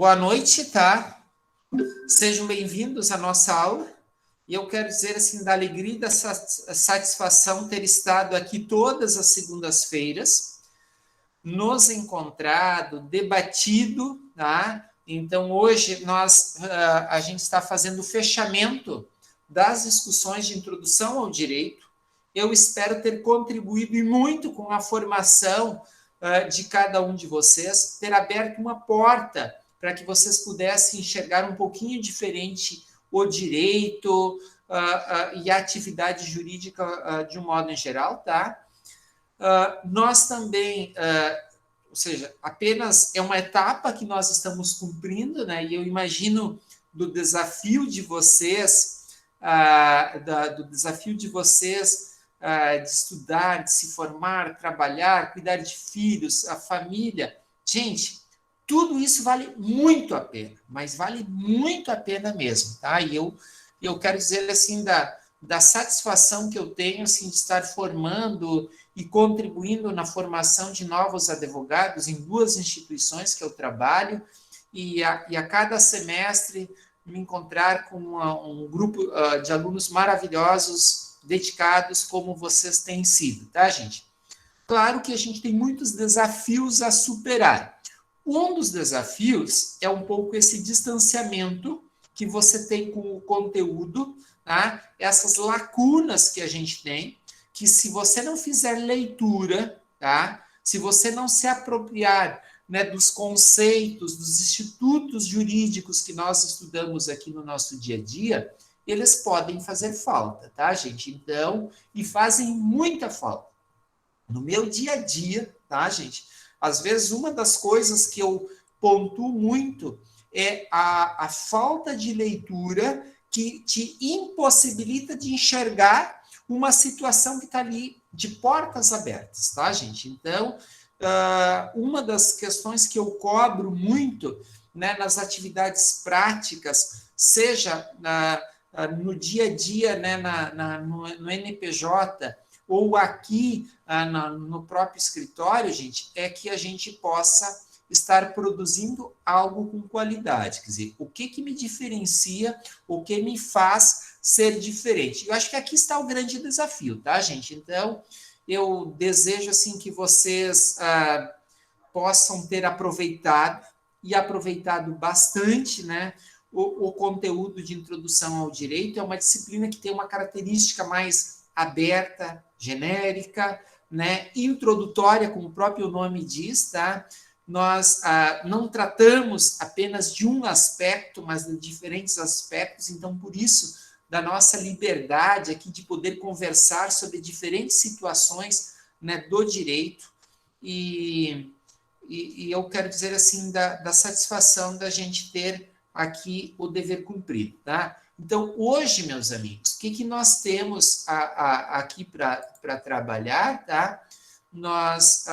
Boa noite, tá? Sejam bem-vindos à nossa aula. E eu quero dizer, assim, da alegria e da satisfação ter estado aqui todas as segundas-feiras, nos encontrado, debatido, tá? Então, hoje, a gente está fazendo o fechamento das discussões de introdução ao direito. Eu espero ter contribuído e muito com a formação de cada um de vocês, ter aberto uma porta para que vocês pudessem enxergar um pouquinho diferente o direito e a atividade jurídica de um modo em geral, tá? Nós também, ou seja, apenas é uma etapa que nós estamos cumprindo, né? E eu imagino do desafio de vocês, do desafio de vocês de estudar, de se formar, trabalhar, cuidar de filhos, a família. Gente, tudo isso vale muito a pena, mas vale muito a pena mesmo, tá? E eu quero dizer assim da satisfação que eu tenho assim, de estar formando e contribuindo na formação de novos advogados em duas instituições que eu trabalho, e a cada semestre me encontrar com um grupo de alunos maravilhosos, dedicados, como vocês têm sido, tá, gente? Claro que a gente tem muitos desafios a superar. Um dos desafios é um pouco esse distanciamento que você tem com o conteúdo, tá? Essas lacunas que a gente tem, que se você não fizer leitura, tá? Se você não se apropriar, né, dos conceitos, dos institutos jurídicos que nós estudamos aqui no nosso dia a dia, eles podem fazer falta, tá, gente? Então, e fazem muita falta. No meu dia a dia, tá, gente? Às vezes, uma das coisas que eu pontuo muito é a falta de leitura que te impossibilita de enxergar uma situação que está ali de portas abertas, tá, gente? Então, uma das questões que eu cobro muito, né, nas atividades práticas, seja no dia a dia, né, no NPJ, ou aqui no próprio escritório, gente, é que a gente possa estar produzindo algo com qualidade. Quer dizer, o que me diferencia, o que me faz ser diferente. Eu acho que aqui está o grande desafio, tá, gente? Então, eu desejo, assim, que vocês possam ter aproveitado, e aproveitado bastante, né, o conteúdo de introdução ao direito. É uma disciplina que tem uma característica mais aberta, genérica, né, introdutória, como o próprio nome diz, tá? Nós não tratamos apenas de um aspecto, mas de diferentes aspectos, então, por isso, da nossa liberdade aqui de poder conversar sobre diferentes situações, né, do direito, e eu quero dizer assim, da satisfação da gente ter aqui o dever cumprido, tá? Então, hoje, meus amigos, o que nós temos aqui para trabalhar, tá? Nós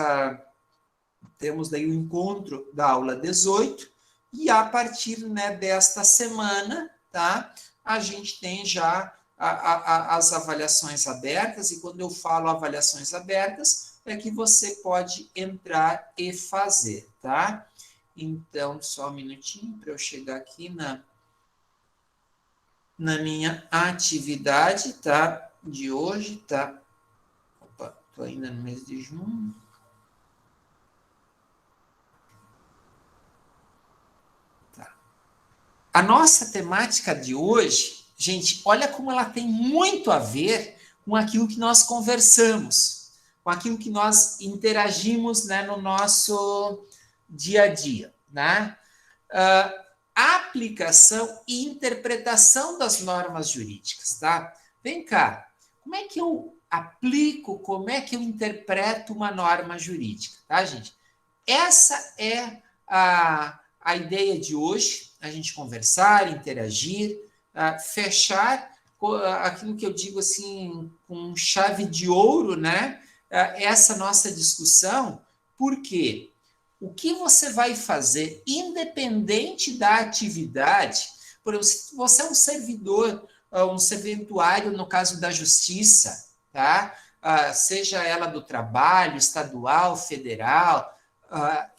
temos daí o encontro da aula 18, e a partir, né, desta semana, tá? A gente tem já as avaliações abertas, e quando eu falo avaliações abertas, é que você pode entrar e fazer, tá? Então, só um minutinho para eu chegar aqui na minha atividade, tá? De hoje, tá? Opa, tô ainda no mês de junho. Tá. A nossa temática de hoje, gente, olha como ela tem muito a ver com aquilo que nós conversamos, com aquilo que nós interagimos, né, no nosso dia a dia, né? Aplicação e interpretação das normas jurídicas, tá? Vem cá, como é que eu aplico, como é que eu interpreto uma norma jurídica, tá, gente? Essa é a ideia de hoje, a gente conversar, interagir, fechar aquilo que eu digo assim, com chave de ouro, né? Essa nossa discussão, por quê? O que você vai fazer, independente da atividade, por exemplo, se você é um servidor, um serventuário, no caso da justiça, tá? Seja ela do trabalho, estadual, federal,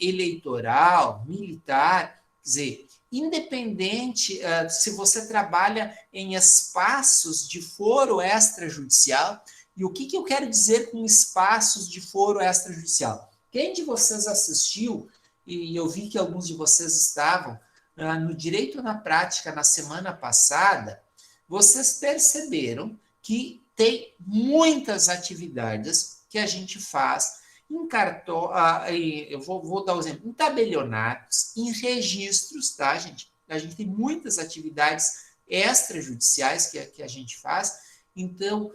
eleitoral, militar, quer dizer, independente se você trabalha em espaços de foro extrajudicial. E o que eu quero dizer com espaços de foro extrajudicial? Quem de vocês assistiu, e eu vi que alguns de vocês estavam, no Direito na Prática na semana passada, vocês perceberam que tem muitas atividades que a gente faz em cartório, eu vou dar um exemplo, em tabelionatos, em registros, tá, gente? A gente tem muitas atividades extrajudiciais que a gente faz, então,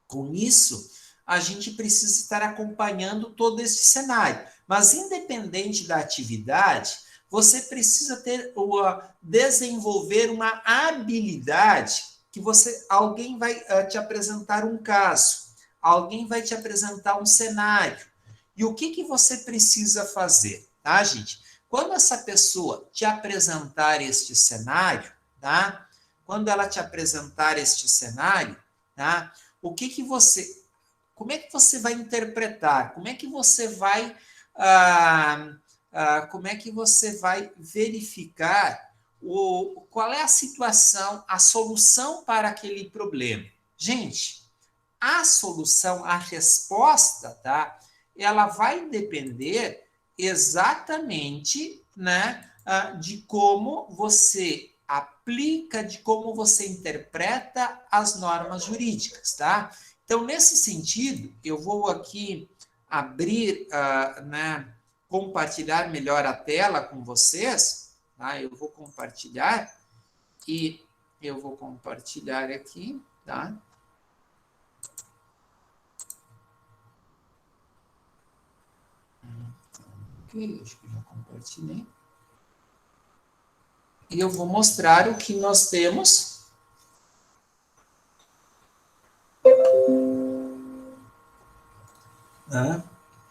com isso, a gente precisa estar acompanhando todo esse cenário. Mas, independente da atividade, você precisa desenvolver uma habilidade que alguém vai te apresentar um caso, alguém vai te apresentar um cenário. E o que você precisa fazer, tá, gente? Quando essa pessoa te apresentar este cenário, tá? Quando ela te apresentar este cenário, tá? Como é que você vai interpretar? Como é que você vai verificar qual é a situação, a solução para aquele problema? Gente, a solução, a resposta, tá? Ela vai depender exatamente, né, de como você aplica, de como você interpreta as normas jurídicas, tá? Então, nesse sentido, eu vou aqui abrir, né, compartilhar melhor a tela com vocês, tá? Eu vou compartilhar e eu vou compartilhar aqui, tá? Ok, acho que já compartilhei. E eu vou mostrar o que nós temos.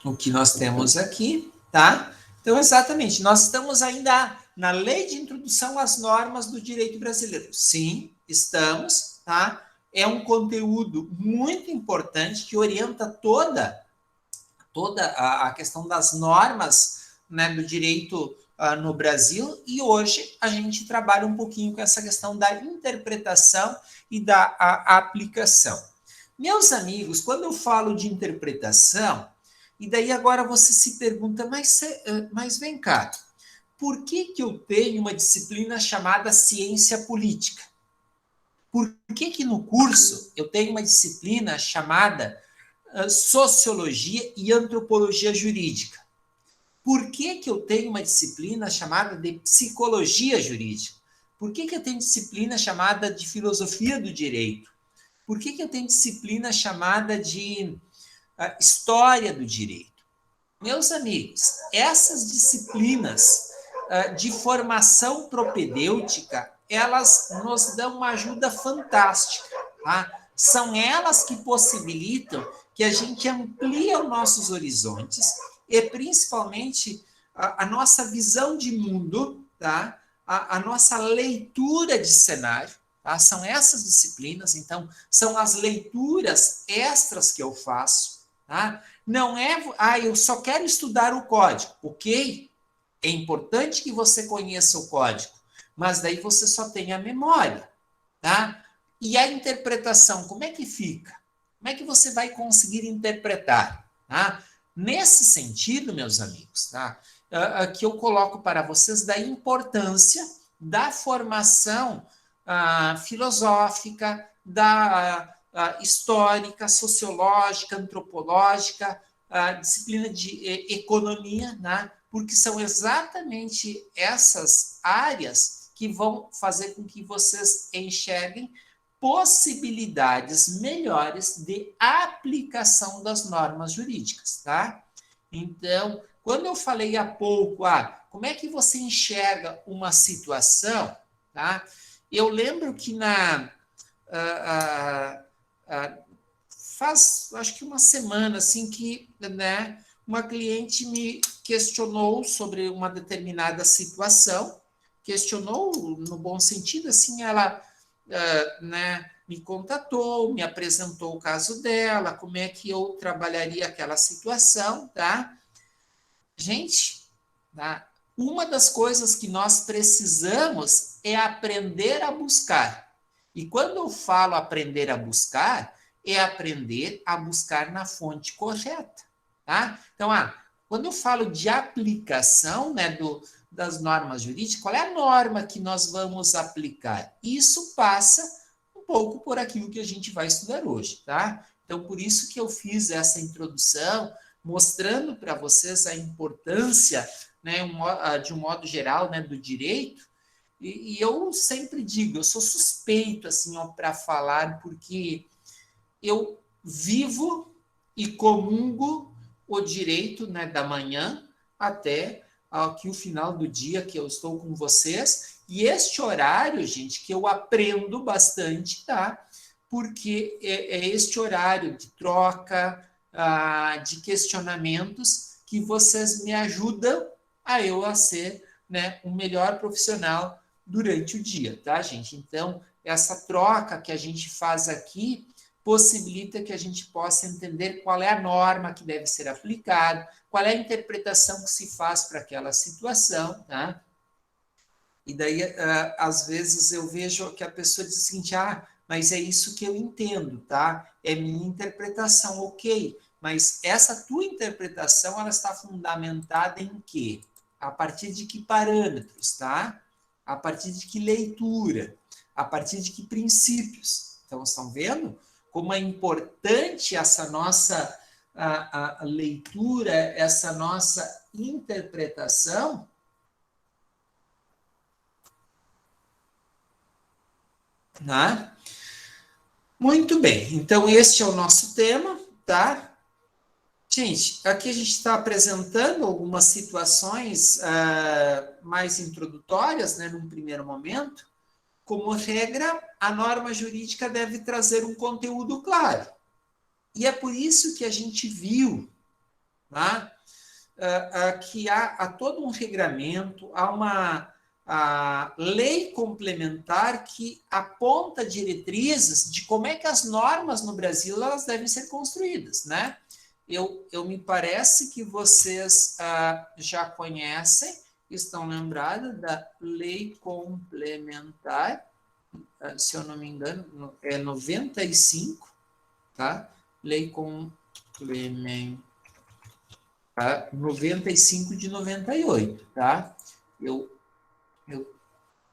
O que nós temos aqui, tá? Então, exatamente, nós estamos ainda na Lei de Introdução às Normas do Direito Brasileiro. Sim, estamos, tá? É um conteúdo muito importante que orienta toda a questão das normas, né, do direito no Brasil, e hoje a gente trabalha um pouquinho com essa questão da interpretação e da aplicação. Meus amigos, quando eu falo de interpretação, e daí agora você se pergunta, mas vem cá, por que eu tenho uma disciplina chamada ciência política? Por que no curso eu tenho uma disciplina chamada sociologia e antropologia jurídica? Por que eu tenho uma disciplina chamada de psicologia jurídica? Por que eu tenho disciplina chamada de filosofia do direito? Por que eu tenho disciplina chamada de história do direito? Meus amigos, essas disciplinas de formação propedêutica, elas nos dão uma ajuda fantástica, tá? São elas que possibilitam que a gente amplie os nossos horizontes e, principalmente, a nossa visão de mundo, tá? A nossa leitura de cenário, tá? São essas disciplinas, então, são as leituras extras que eu faço, tá? Não é, eu só quero estudar o código, ok? É importante que você conheça o código, mas daí você só tem a memória, tá? E a interpretação, como é que fica? Como é que você vai conseguir interpretar, tá? Nesse sentido, meus amigos, tá? Que eu coloco para vocês da importância da formação filosófica, histórica, sociológica, antropológica, disciplina de economia, né? Porque são exatamente essas áreas que vão fazer com que vocês enxerguem possibilidades melhores de aplicação das normas jurídicas, tá? Então, quando eu falei há pouco, como é que você enxerga uma situação, tá? Eu lembro que faz, acho que uma semana, assim, que, né, uma cliente me questionou sobre uma determinada situação, questionou no bom sentido, assim, ela, né, me contatou, me apresentou o caso dela, como é que eu trabalharia aquela situação, tá? Gente, tá? Uma das coisas que nós precisamos é aprender a buscar. E quando eu falo aprender a buscar, é aprender a buscar na fonte correta, tá? Então, quando eu falo de aplicação, né, das normas jurídicas, qual é a norma que nós vamos aplicar? Isso passa um pouco por aquilo que a gente vai estudar hoje, tá? Então, por isso que eu fiz essa introdução, mostrando para vocês a importância, né, de um modo geral, né, do direito. E eu sempre digo, eu sou suspeito assim para falar, porque eu vivo e comungo o direito, né, da manhã até aqui o final do dia que eu estou com vocês. E este horário, gente, que eu aprendo bastante, tá? Porque é este horário de troca, de questionamentos, que vocês me ajudam a ser, né, um melhor profissional durante o dia, tá, gente? Então, essa troca que a gente faz aqui possibilita que a gente possa entender qual é a norma que deve ser aplicada, qual é a interpretação que se faz para aquela situação, tá? E daí, às vezes, eu vejo que a pessoa diz o seguinte, mas é isso que eu entendo, tá? É minha interpretação, ok. Mas essa tua interpretação, ela está fundamentada em quê? A partir de que parâmetros, tá? A partir de que leitura? A partir de que princípios? Então, estão vendo como é importante essa nossa a leitura, essa nossa interpretação? Né? Muito bem, então este é o nosso tema, tá? Gente, aqui a gente está apresentando algumas situações mais introdutórias, né, num primeiro momento. Como regra, a norma jurídica deve trazer um conteúdo claro. E é por isso que a gente viu, tá? Que há todo um regramento, há uma lei complementar que aponta diretrizes de como é que as normas no Brasil elas devem ser construídas, né? Eu me parece que vocês já conhecem, estão lembrados da lei complementar, se eu não me engano, é 95, tá? Lei complementar 95 de 98, tá? Eu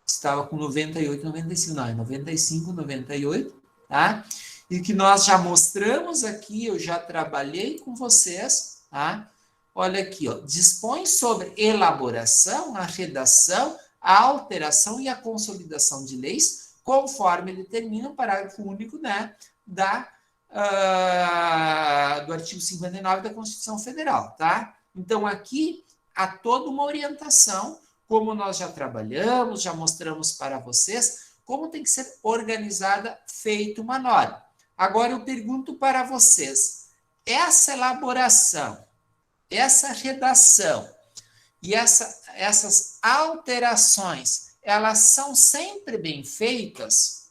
estava com 98, 95, não, é 95, 98, tá? E que nós já mostramos aqui, eu já trabalhei com vocês, tá? Olha aqui, ó, dispõe sobre elaboração, a redação, a alteração e a consolidação de leis, conforme determina o parágrafo único, né, do artigo 59 da Constituição Federal, tá? Então, aqui há toda uma orientação, como nós já trabalhamos, já mostramos para vocês, como tem que ser organizada, feita uma norma. Agora, eu pergunto para vocês, essa elaboração, essa redação e essas alterações, elas são sempre bem feitas?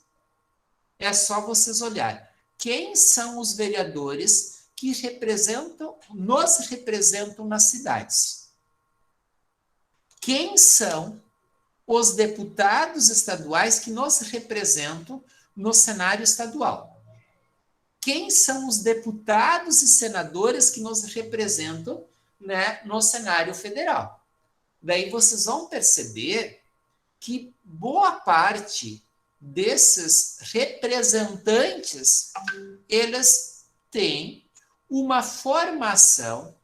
É só vocês olharem. Quem são os vereadores que nos representam nas cidades? Quem são os deputados estaduais que nos representam no cenário estadual? Quem são os deputados e senadores que nos representam, né, no cenário federal? Daí vocês vão perceber que boa parte desses representantes, eles têm uma formação,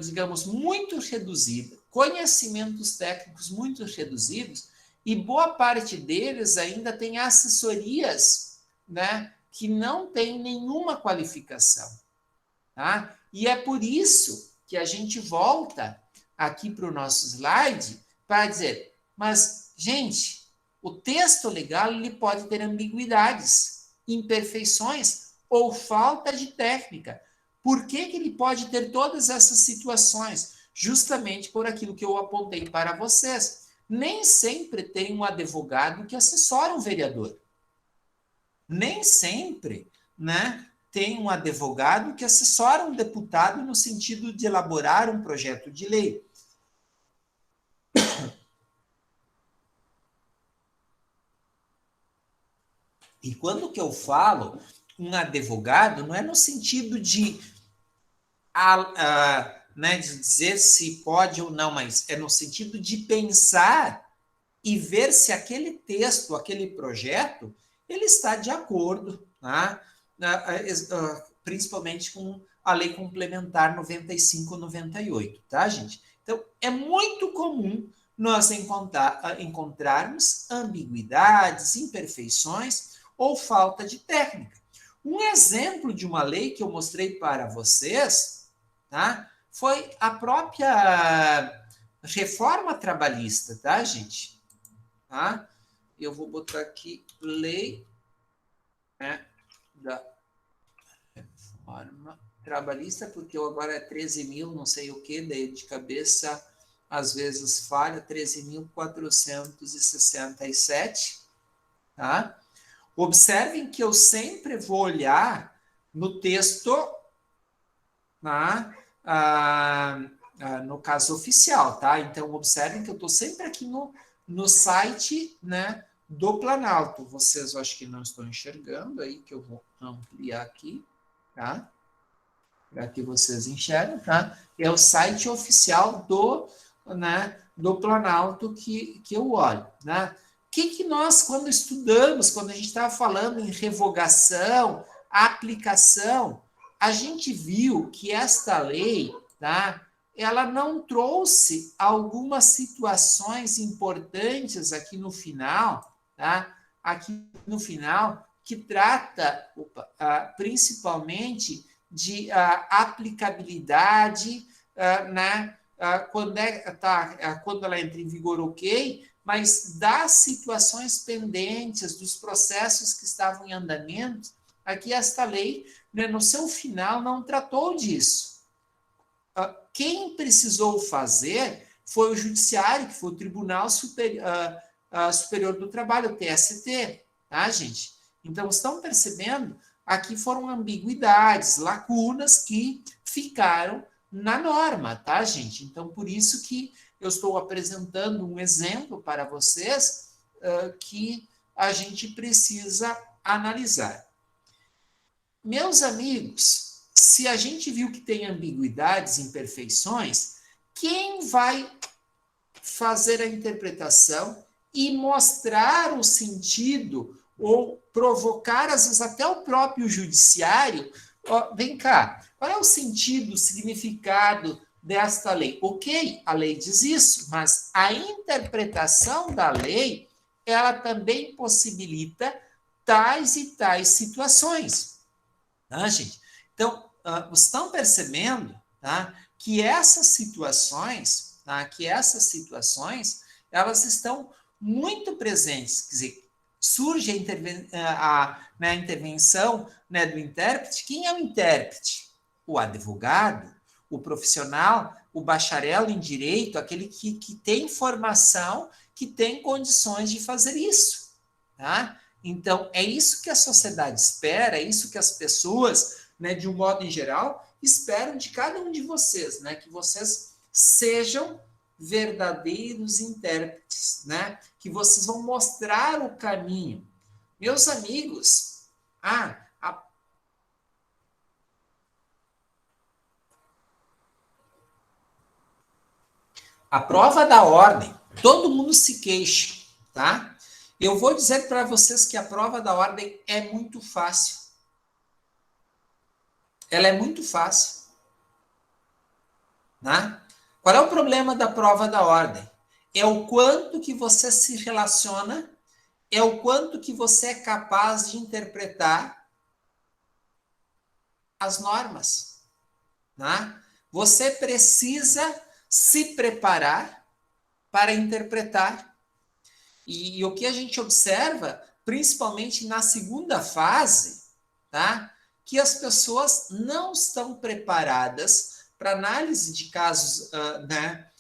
digamos, muito reduzida, conhecimentos técnicos muito reduzidos, e boa parte deles ainda tem assessorias, né, que não tem nenhuma qualificação. Tá? E é por isso que a gente volta aqui para o nosso slide para dizer, mas, gente, o texto legal ele pode ter ambiguidades, imperfeições ou falta de técnica. Por que ele pode ter todas essas situações? Justamente por aquilo que eu apontei para vocês. Nem sempre tem um advogado que assessora um vereador. Nem sempre, né, tem um advogado que assessora um deputado no sentido de elaborar um projeto de lei. E quando que eu falo um advogado, não é no sentido de, né, de dizer se pode ou não, mas é no sentido de pensar e ver se aquele texto, aquele projeto, ele está de acordo, tá? Principalmente com a Lei Complementar 95/98, tá, gente? Então, é muito comum nós encontrarmos ambiguidades, imperfeições ou falta de técnica. Um exemplo de uma lei que eu mostrei para vocês, tá? Foi a própria reforma trabalhista, tá, gente? Tá? Eu vou botar aqui lei, né, da reforma trabalhista, porque eu agora é 13 mil, não sei o que, daí de cabeça às vezes falha, 13.467, tá? Observem que eu sempre vou olhar no texto, tá? No caso oficial, tá? Então, observem que eu estou sempre aqui no site, né, do Planalto. Vocês, eu acho que não estão enxergando aí, que eu vou ampliar aqui, tá? Para que vocês enxerguem, tá? É o site oficial do Planalto que eu olho, né? O que nós, quando estudamos, quando a gente estava falando em revogação, aplicação, a gente viu que esta lei, tá? Ela não trouxe algumas situações importantes aqui no final, tá? Aqui no final, que trata principalmente de aplicabilidade, né? Quando ela entra em vigor, ok, mas das situações pendentes, dos processos que estavam em andamento, aqui esta lei, né, no seu final, não tratou disso. Quem precisou fazer foi o Judiciário, que foi o Tribunal Superior do Trabalho, o TST, tá, gente? Então, estão percebendo? Aqui foram ambiguidades, lacunas que ficaram na norma, tá, gente? Então, por isso que eu estou apresentando um exemplo para vocês que a gente precisa analisar. Meus amigos, se a gente viu que tem ambiguidades, imperfeições, quem vai fazer a interpretação e mostrar o sentido ou provocar, às vezes, até o próprio judiciário? Vem cá, qual é o sentido, o significado desta lei? Ok, a lei diz isso, mas a interpretação da lei, ela também possibilita tais e tais situações. Tá, gente? Então, vocês estão percebendo, tá, que essas situações, elas estão muito presentes. Quer dizer, surge a intervenção, né, do intérprete. Quem é o intérprete? O advogado, o profissional, o bacharel em direito, aquele que tem formação, que tem condições de fazer isso. Tá? Então, é isso que a sociedade espera, é isso que as pessoas, né, de um modo em geral, esperam de cada um de vocês, né, que vocês sejam verdadeiros intérpretes, né, que vocês vão mostrar o caminho. Meus amigos, a prova da ordem, todo mundo se queixa, tá? Eu vou dizer para vocês que a prova da ordem é muito fácil. Ela é muito fácil. Né? Qual é o problema da prova da ordem? É o quanto que você se relaciona, é o quanto que você é capaz de interpretar as normas. Né? Você precisa se preparar para interpretar. E o que a gente observa, principalmente na segunda fase, tá? Que as pessoas não estão preparadas para análise de casos, né,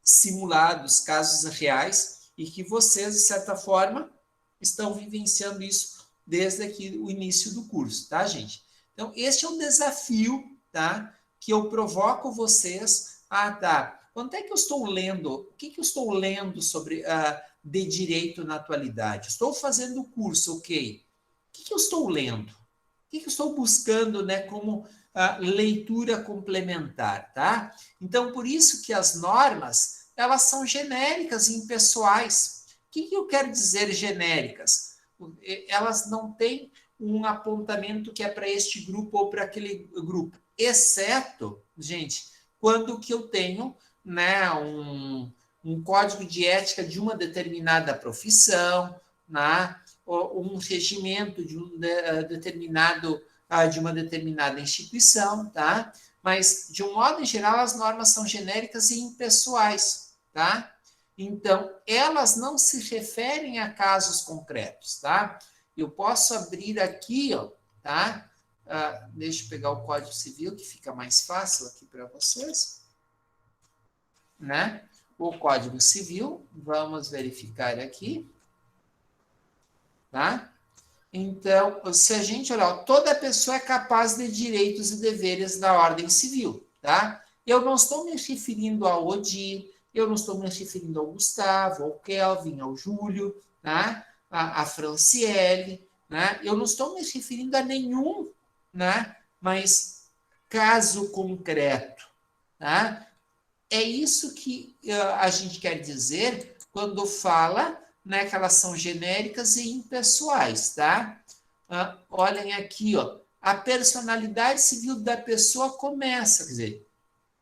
simulados, casos reais, e que vocês, de certa forma, estão vivenciando isso desde aqui o início do curso, tá, gente? Então, este é um desafio, tá? Que eu provoco vocês a dar. Quanto é que eu estou lendo? O que eu estou lendo sobre de direito na atualidade? Estou fazendo o curso, ok. O que eu estou lendo? O que eu estou buscando, né, como leitura complementar, tá? Então, por isso que as normas, elas são genéricas e impessoais. O que eu quero dizer genéricas? Elas não têm um apontamento que é para este grupo ou para aquele grupo, exceto, gente, quando que eu tenho, né, um código de ética de uma determinada profissão, né, ou um regimento de um determinado de uma determinada instituição, tá? Mas, de um modo em geral, as normas são genéricas e impessoais, tá? Então, elas não se referem a casos concretos, tá? Eu posso abrir aqui, ó, tá? Deixa eu pegar o Código Civil, que fica mais fácil aqui para vocês, né? O Código Civil, vamos verificar aqui, tá? Então, se a gente olhar, toda pessoa é capaz de direitos e deveres da ordem civil, tá? Eu não estou me referindo ao Odir, eu não estou me referindo ao Gustavo, ao Kelvin, ao Júlio, tá? A Franciele, né? Eu não estou me referindo a nenhum, né? Mas caso concreto, tá? É isso que a gente quer dizer quando fala, né, que elas são genéricas e impessoais, tá? Olhem aqui, ó, a personalidade civil da pessoa começa, quer dizer,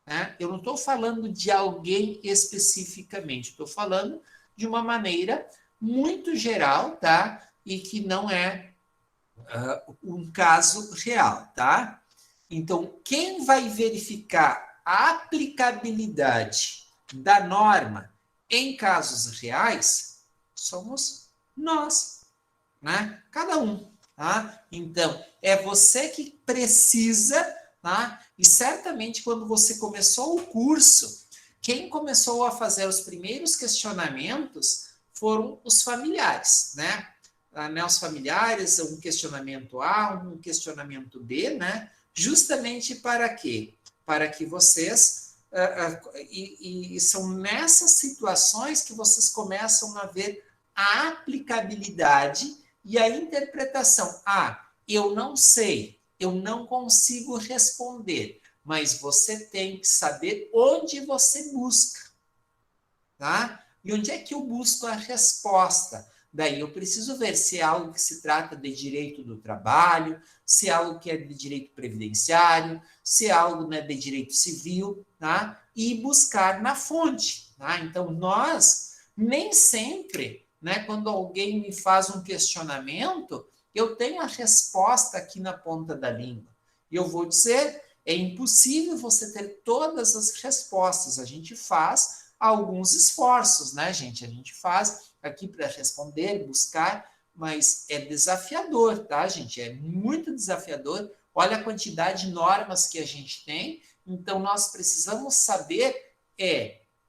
né, eu não estou falando de alguém especificamente, estou falando de uma maneira muito geral, tá? E que não é um caso real, tá? Então, quem vai verificar a aplicabilidade da norma em casos reais somos nós, né? Cada um, tá? Então, é você que precisa, tá? E certamente quando você começou o curso, quem começou a fazer os primeiros questionamentos foram os familiares, né? Os familiares, um questionamento A, um questionamento B, né? Justamente para quê? Para que vocês e são nessas situações que vocês começam a ver a aplicabilidade e a interpretação. Eu não sei, eu não consigo responder, mas você tem que saber onde você busca, tá? E onde é que eu busco a resposta? Daí eu preciso ver se é algo que se trata de direito do trabalho, se é algo que é de direito previdenciário, se é algo, né, de direito civil, tá? E buscar na fonte, tá? Então, nós, nem sempre, né, quando alguém me faz um questionamento, eu tenho a resposta aqui na ponta da língua. E eu vou dizer, é impossível você ter todas as respostas. A gente faz alguns esforços, né, gente? A gente faz aqui para responder, buscar, mas é desafiador, tá, gente? É muito desafiador. Olha a quantidade de normas que a gente tem. Então, nós precisamos saber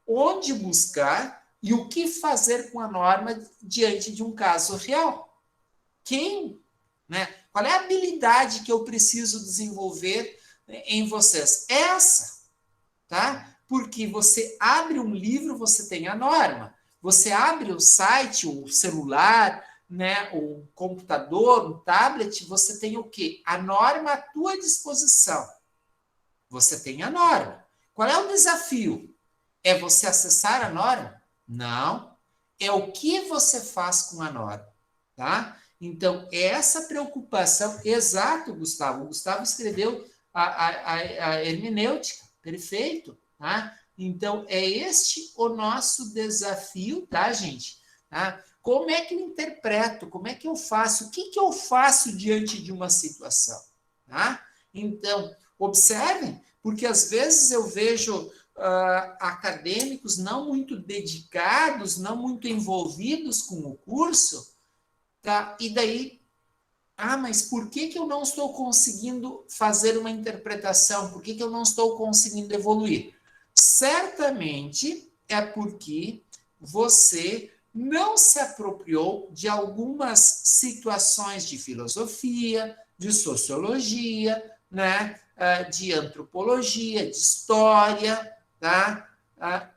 onde buscar e o que fazer com a norma diante de um caso real. Quem, né? Qual é a habilidade que eu preciso desenvolver em vocês? Essa, tá? Porque você abre um livro, você tem a norma. Você abre o site, o celular, né, o computador, o tablet, você tem o quê? A norma à tua disposição. Você tem a norma. Qual é o desafio? É você acessar a norma? Não. É o que você faz com a norma, tá? Então, essa preocupação, exato, Gustavo. O Gustavo escreveu a hermenêutica, perfeito, tá? Então, é este o nosso desafio, tá, gente? Tá? Como é que eu interpreto? Como é que eu faço? O que eu faço diante de uma situação? Tá? Então, observem, porque às vezes eu vejo acadêmicos não muito dedicados, não muito envolvidos com o curso, tá? E daí, mas por que eu não estou conseguindo fazer uma interpretação? Por que eu não estou conseguindo evoluir? Certamente é porque você não se apropriou de algumas situações de filosofia, de sociologia, né, de antropologia, de história, tá?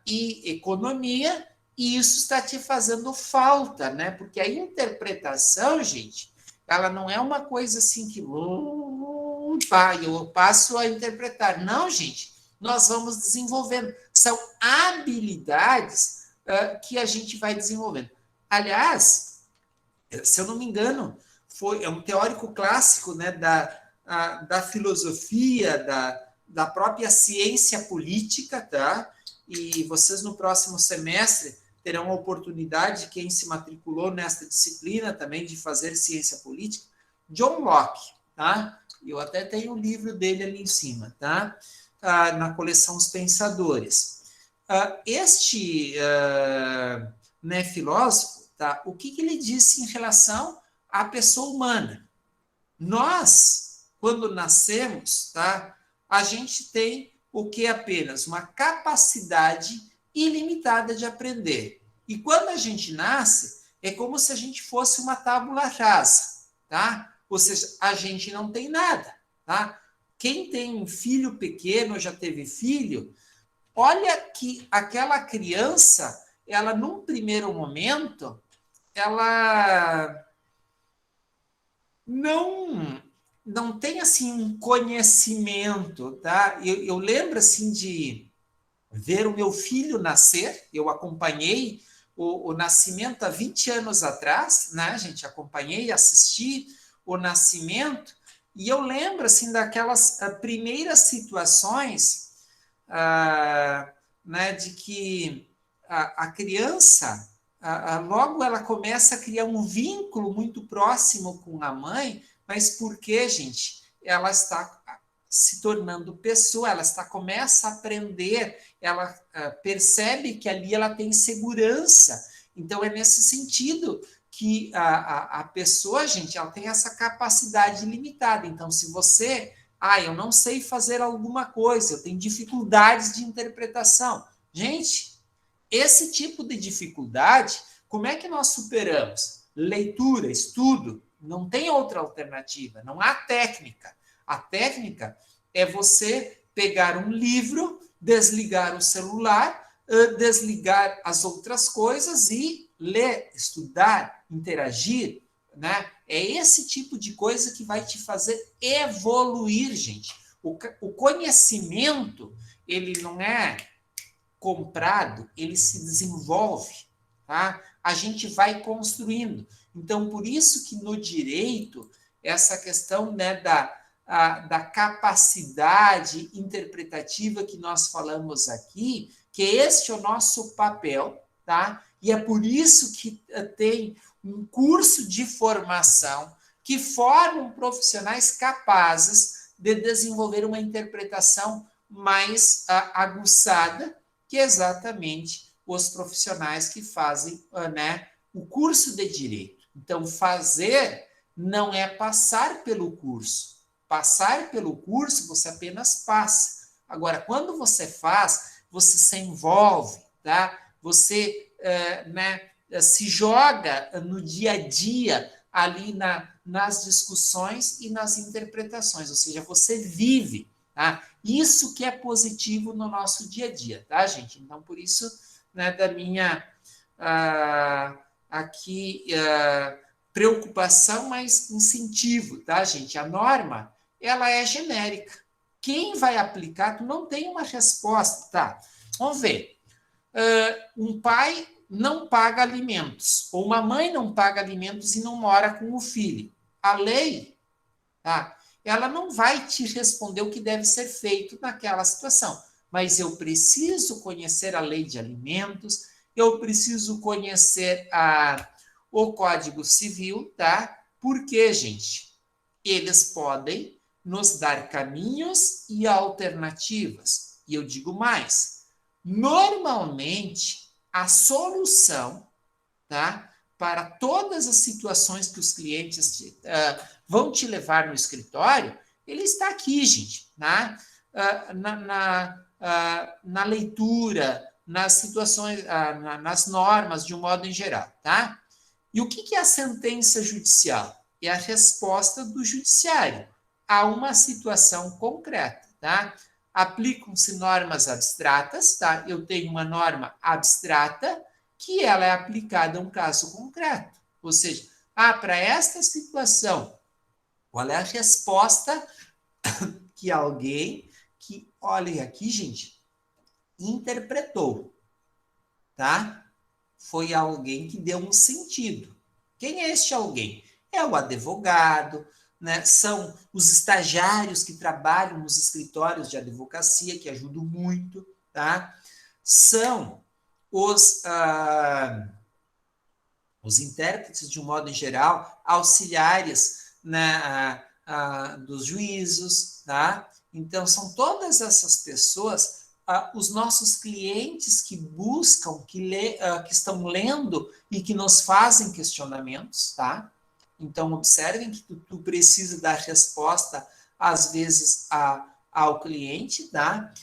E economia, e isso está te fazendo falta, né? Porque a interpretação, gente, ela não é uma coisa assim que eu passo a interpretar. Não, gente, nós vamos desenvolvendo. São habilidades que a gente vai desenvolvendo. Aliás, se eu não me engano, é um teórico clássico, né, da filosofia, da própria ciência política, tá? E vocês no próximo semestre terão a oportunidade, quem se matriculou nesta disciplina também, de fazer ciência política, John Locke, tá? Eu até tenho o livro dele ali em cima, tá? Na coleção Os Pensadores. Este né, filósofo, tá? O que ele disse em relação à pessoa humana? Nós, quando nascemos, tá? A gente tem o que apenas uma capacidade ilimitada de aprender. E quando a gente nasce, é como se a gente fosse uma tábula rasa, tá? Ou seja, a gente não tem nada, tá? Quem tem um filho pequeno, já teve filho, olha que aquela criança, ela num primeiro momento, ela não tem assim um conhecimento, tá? Eu lembro assim de ver o meu filho nascer, eu acompanhei o nascimento há 20 anos atrás, né, gente? Acompanhei, assisti o nascimento, e eu lembro assim daquelas primeiras situações, né, de que a criança, logo ela começa a criar um vínculo muito próximo com a mãe, mas por quê, gente? Ela está se tornando pessoa, começa a aprender, ela percebe que ali ela tem segurança. Então, é nesse sentido que a pessoa, gente, ela tem essa capacidade limitada. Então, se você, eu não sei fazer alguma coisa, eu tenho dificuldades de interpretação. Gente, esse tipo de dificuldade, como é que nós superamos? Leitura, estudo, não tem outra alternativa, não há técnica. A técnica é você pegar um livro, desligar o celular, desligar as outras coisas e ler, estudar, interagir, né? É esse tipo de coisa que vai te fazer evoluir, gente. O conhecimento, ele não é comprado, ele se desenvolve, tá? A gente vai construindo. Então, por isso que no direito, essa questão, né, da capacidade interpretativa que nós falamos aqui, que este é o nosso papel, tá? E é por isso que tem um curso de formação que formam profissionais capazes de desenvolver uma interpretação mais aguçada, que é exatamente os profissionais que fazem, né, o curso de direito. Então, fazer não é passar pelo curso. Passar pelo curso, você apenas passa. Agora, quando você faz, você se envolve, tá? Você né, se joga no dia a dia ali nas discussões e nas interpretações, ou seja, você vive, tá? Isso que é positivo no nosso dia a dia, tá, gente? Então, por isso, né, da minha aqui preocupação, mas incentivo, tá, gente? A norma, ela é genérica. Quem vai aplicar, tu não tem uma resposta, tá? Vamos ver. Um pai não paga alimentos, ou uma mãe não paga alimentos e não mora com o filho. A lei, tá? Ela não vai te responder o que deve ser feito naquela situação, mas eu preciso conhecer a lei de alimentos, eu preciso conhecer o Código Civil, tá? Porque, gente, eles podem nos dar caminhos e alternativas. E eu digo mais, normalmente a solução, tá, para todas as situações que os clientes vão te levar no escritório, ele está aqui, gente, né? Na leitura, nas situações, nas normas, de um modo em geral, tá? E o que é a sentença judicial? É a resposta do judiciário a uma situação concreta, tá? Aplicam-se normas abstratas, tá? Eu tenho uma norma abstrata que ela é aplicada a um caso concreto. Ou seja, para esta situação, qual é a resposta que alguém que, olhem aqui, gente, interpretou, tá? Foi alguém que deu um sentido. Quem é este alguém? É o advogado, né? São os estagiários que trabalham nos escritórios de advocacia, que ajudam muito, tá? São os intérpretes, de um modo geral, auxiliares, né, dos juízos, tá? Então, são todas essas pessoas, os nossos clientes que buscam, que estão lendo e que nos fazem questionamentos, tá? Então, observem que tu precisa dar resposta, às vezes, ao cliente, tá?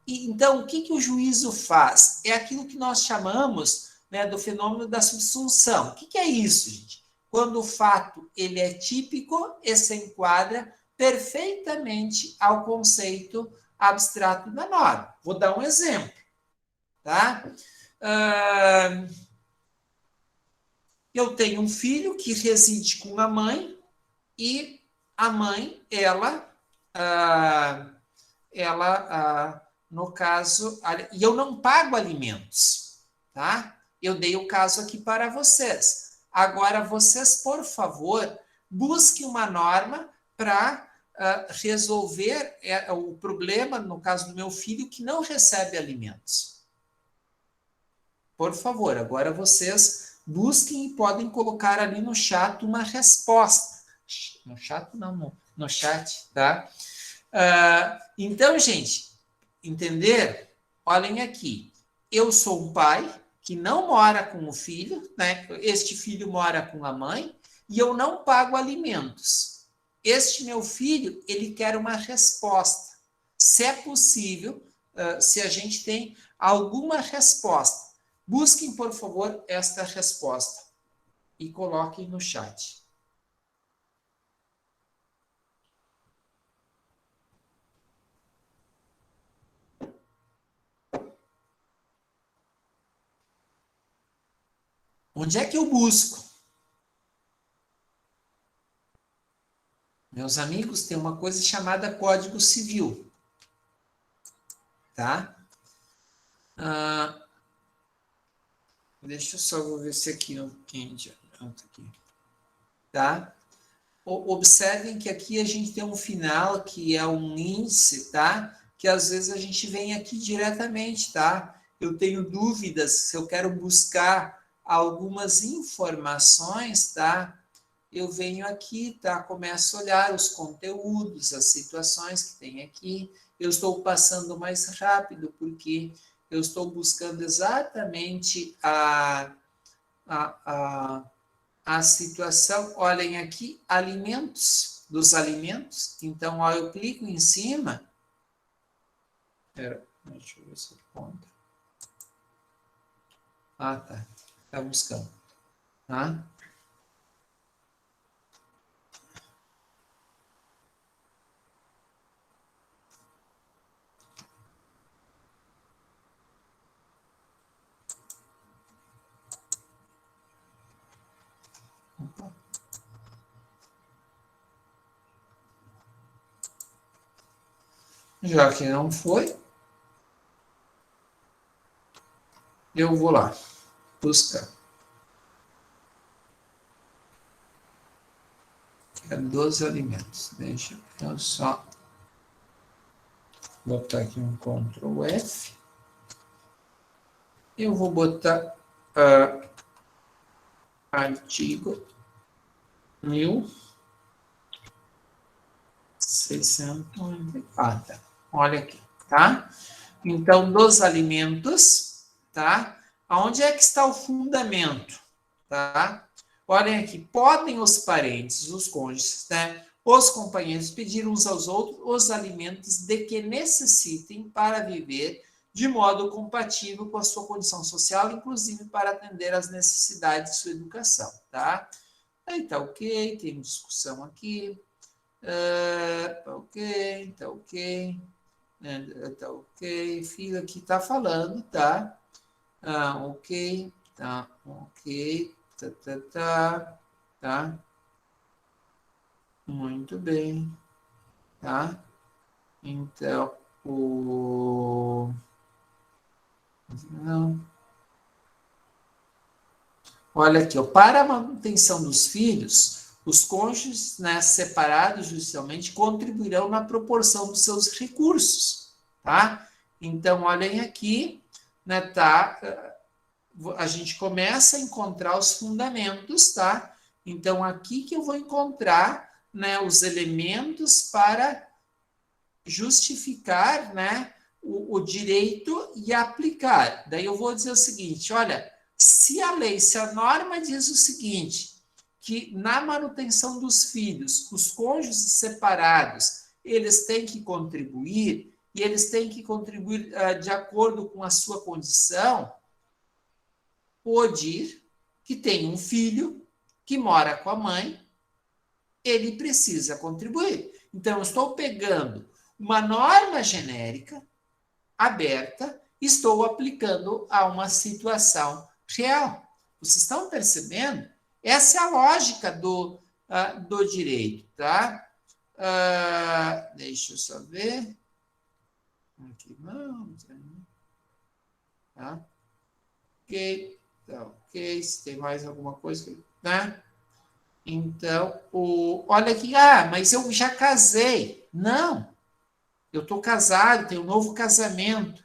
E, então, o que o juízo faz? É aquilo que nós chamamos, né, do fenômeno da subsunção. O que é isso, gente? Quando o fato ele é típico e se enquadra perfeitamente ao conceito abstrato da norma. Vou dar um exemplo, tá? Eu tenho um filho que reside com a mãe e a mãe, no caso, e eu não pago alimentos, tá? Eu dei o caso aqui para vocês. Agora, vocês, por favor, busquem uma norma para resolver o problema, no caso do meu filho, que não recebe alimentos. Por favor, agora vocês busquem e podem colocar ali no chat uma resposta. No chat não, no chat, tá? Então, gente, entender? Olhem aqui. Eu sou um pai que não mora com o filho, né? Este filho mora com a mãe e eu não pago alimentos. Este meu filho, ele quer uma resposta. Se é possível, se a gente tem alguma resposta, busquem, por favor, esta resposta e coloquem no chat. Onde é que eu busco? Meus amigos, tem uma coisa chamada Código Civil, tá? Deixa eu só ver se aqui não quente, tá? Observem que aqui a gente tem um final que é um índice, tá? Que às vezes a gente vem aqui diretamente, tá? Eu tenho dúvidas se eu quero buscar algumas informações, tá? Eu venho aqui, tá? Começo a olhar os conteúdos, as situações que tem aqui. Eu estou passando mais rápido porque eu estou buscando exatamente a situação. Olhem aqui, alimentos, dos alimentos. Então, ó, eu clico em cima. Deixa eu ver se eu conto. Tá. Tá buscando. Tá? Já que não foi, eu vou lá buscar. É 12 alimentos. Deixa eu só botar aqui um Ctrl F. Eu vou botar artigo 1604. Olha aqui, tá? Então, dos alimentos, tá? Aonde é que está o fundamento, tá? Olhem aqui, podem os parentes, os cônjuges, né? Os companheiros pedir uns aos outros os alimentos de que necessitem para viver de modo compatível com a sua condição social, inclusive para atender às necessidades de sua educação, tá? Aí tá ok, tem discussão aqui. Tá ok, tá ok. Tá ok. Filho aqui tá falando, tá? Ok. Tá, ok. Tá. Muito bem. Tá? Então, não. Olha aqui, ó, para a manutenção dos filhos, os cônjuges, né, separados judicialmente contribuirão na proporção dos seus recursos, tá? Então, olhem aqui, né, tá? A gente começa a encontrar os fundamentos, tá? Então, aqui que eu vou encontrar, né, os elementos para justificar, né, o direito e aplicar. Daí eu vou dizer o seguinte, olha, se a norma diz o seguinte, que na manutenção dos filhos, os cônjuges separados, eles têm que contribuir, e eles têm que contribuir de acordo com a sua condição, o Odir, que tem um filho, que mora com a mãe, ele precisa contribuir. Então, eu estou pegando uma norma genérica, aberta, estou aplicando a uma situação real. Vocês estão percebendo? Essa é a lógica do direito, tá? Deixa eu só ver. Aqui não. Tá? Ok. Então, ok. Se tem mais alguma coisa, né? Então, olha aqui, mas eu já casei. Não, eu estou casado, tenho um novo casamento.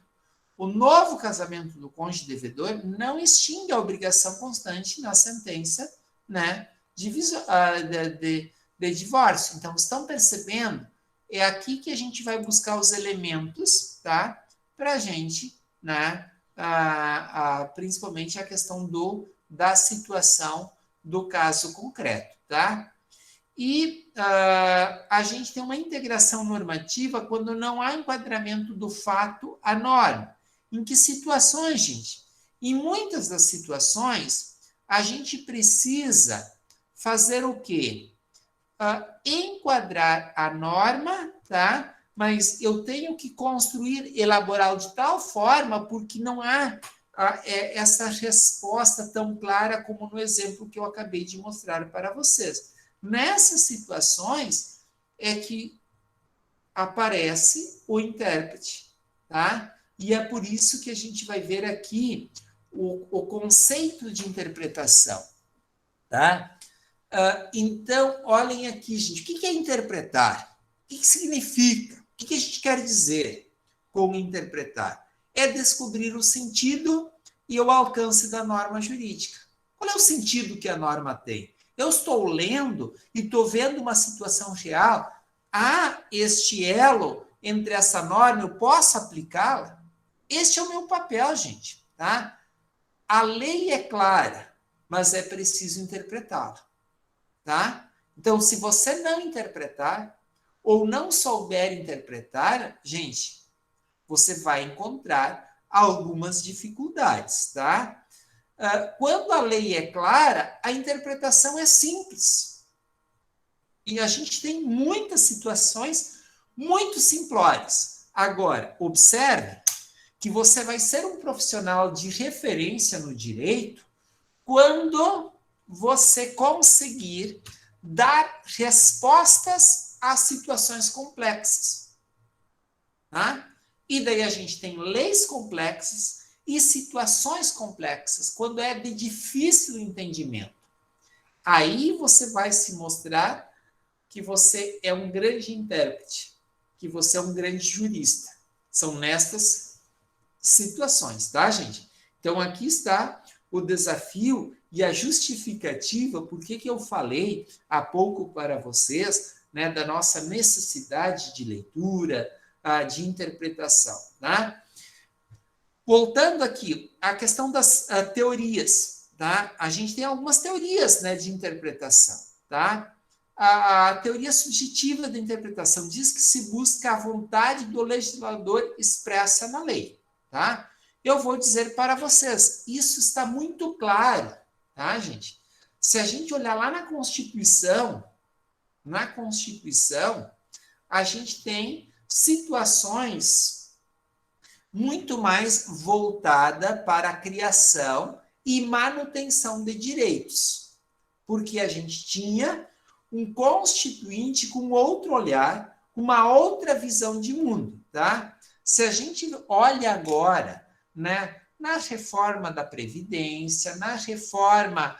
O novo casamento do cônjuge devedor não extingue a obrigação constante na sentença, né, de divórcio. Então, estão percebendo? É aqui que a gente vai buscar os elementos, tá? Para a gente, né, principalmente a questão da situação do caso concreto, tá? E a gente tem uma integração normativa quando não há enquadramento do fato à norma. Em que situações, gente? Em muitas das situações, a gente precisa fazer o quê? Enquadrar a norma, tá? Mas eu tenho que construir, elaborar de tal forma, porque não há essa resposta tão clara como no exemplo que eu acabei de mostrar para vocês. Nessas situações é que aparece o intérprete, tá? E é por isso que a gente vai ver aqui o conceito de interpretação, tá? Então, olhem aqui, gente, o que é interpretar? O que significa? O que a gente quer dizer com interpretar? É descobrir o sentido e o alcance da norma jurídica. Qual é o sentido que a norma tem? Eu estou lendo e estou vendo uma situação real. Há este elo entre essa norma, eu posso aplicá-la? Este é o meu papel, gente, tá? A lei é clara, mas é preciso interpretá-la, tá? Então, se você não interpretar ou não souber interpretar, gente, você vai encontrar algumas dificuldades, tá? Quando a lei é clara, a interpretação é simples. E a gente tem muitas situações muito simplórias. Agora, observe que você vai ser um profissional de referência no direito quando você conseguir dar respostas a situações complexas. Tá? E daí a gente tem leis complexas e situações complexas, quando é de difícil entendimento. Aí você vai se mostrar que você é um grande intérprete, que você é um grande jurista. São nestas situações, tá, gente? Então, aqui está o desafio e a justificativa, por que eu falei há pouco para vocês, né, da nossa necessidade de leitura, de interpretação, tá? Voltando aqui, a questão das teorias, tá? A gente tem algumas teorias, né, de interpretação, tá? A teoria subjetiva da interpretação diz que se busca a vontade do legislador expressa na lei, tá? Eu vou dizer para vocês, isso está muito claro, tá, gente? Se a gente olhar lá na Constituição, a gente tem situações muito mais voltada para a criação e manutenção de direitos, porque a gente tinha um constituinte com outro olhar, uma outra visão de mundo, tá? Se a gente olha agora, né, na reforma da Previdência, na reforma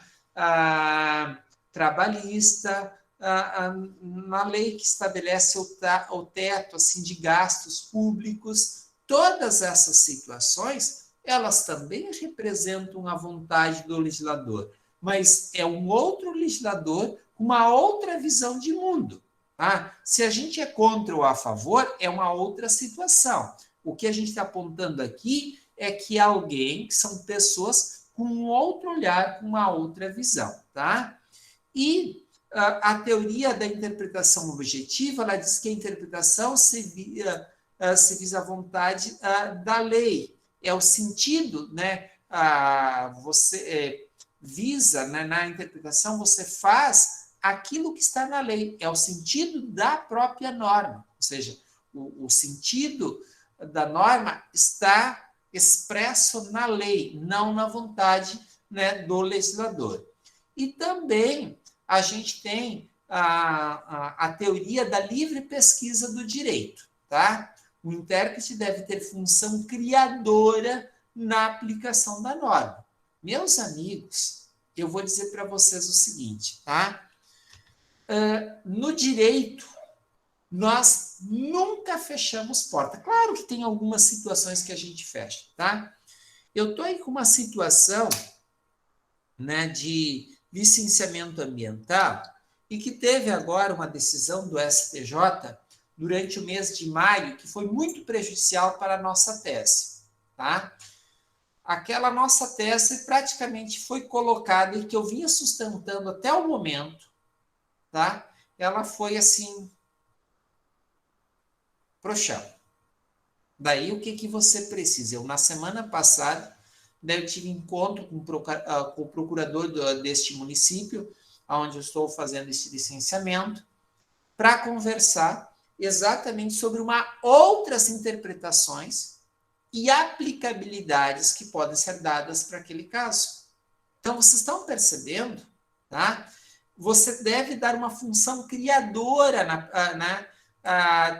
trabalhista, na lei que estabelece o teto assim, de gastos públicos, todas essas situações, elas também representam a vontade do legislador, mas é um outro legislador com uma outra visão de mundo. Tá? Se a gente é contra ou a favor, é uma outra situação. O que a gente está apontando aqui é que alguém, que são pessoas com um outro olhar, com uma outra visão. Tá? E a teoria da interpretação objetiva, ela diz que a interpretação se visa a vontade da lei. É o sentido, né? Você visa, né, na interpretação, você faz aquilo que está na lei, é o sentido da própria norma, ou seja, o sentido da norma está expresso na lei, não na vontade, né, do legislador. E também a gente tem a teoria da livre pesquisa do direito, tá? O intérprete deve ter função criadora na aplicação da norma. Meus amigos, eu vou dizer para vocês o seguinte, tá? No direito, nós nunca fechamos porta. Claro que tem algumas situações que a gente fecha, tá? Eu estou aí com uma situação, né, de licenciamento ambiental e que teve agora uma decisão do STJ durante o mês de maio que foi muito prejudicial para a nossa tese, tá? Aquela nossa tese praticamente foi colocada e que eu vinha sustentando até o momento, tá? Ela foi assim pro chão. Daí o que você precisa? Eu na semana passada, daí eu tive encontro com o procurador deste município, onde eu estou fazendo esse licenciamento, para conversar exatamente sobre outras interpretações e aplicabilidades que podem ser dadas para aquele caso. Então, vocês estão percebendo, tá? Você deve dar uma função criadora,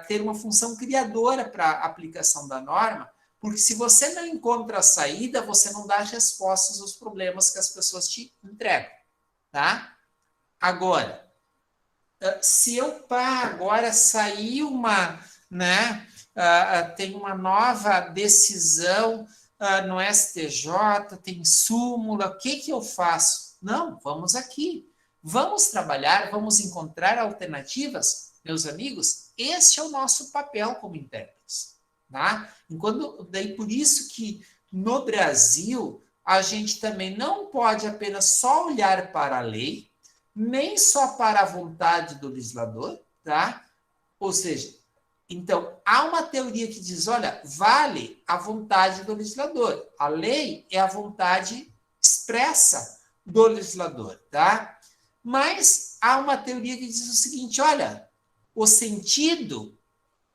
ter uma função criadora para a aplicação da norma, porque se você não encontra a saída, você não dá respostas aos problemas que as pessoas te entregam, tá? Agora, se eu agora sair né, tem uma nova decisão no STJ, tem súmula, o que eu faço? Não, vamos aqui. Vamos trabalhar, vamos encontrar alternativas, meus amigos. Este é o nosso papel como intérpretes. Tá? Daí por isso que no Brasil a gente também não pode apenas só olhar para a lei, nem só para a vontade do legislador, tá? Ou seja, então, há uma teoria que diz, olha, vale a vontade do legislador. A lei é a vontade expressa do legislador, tá? Mas há uma teoria que diz o seguinte, olha, o sentido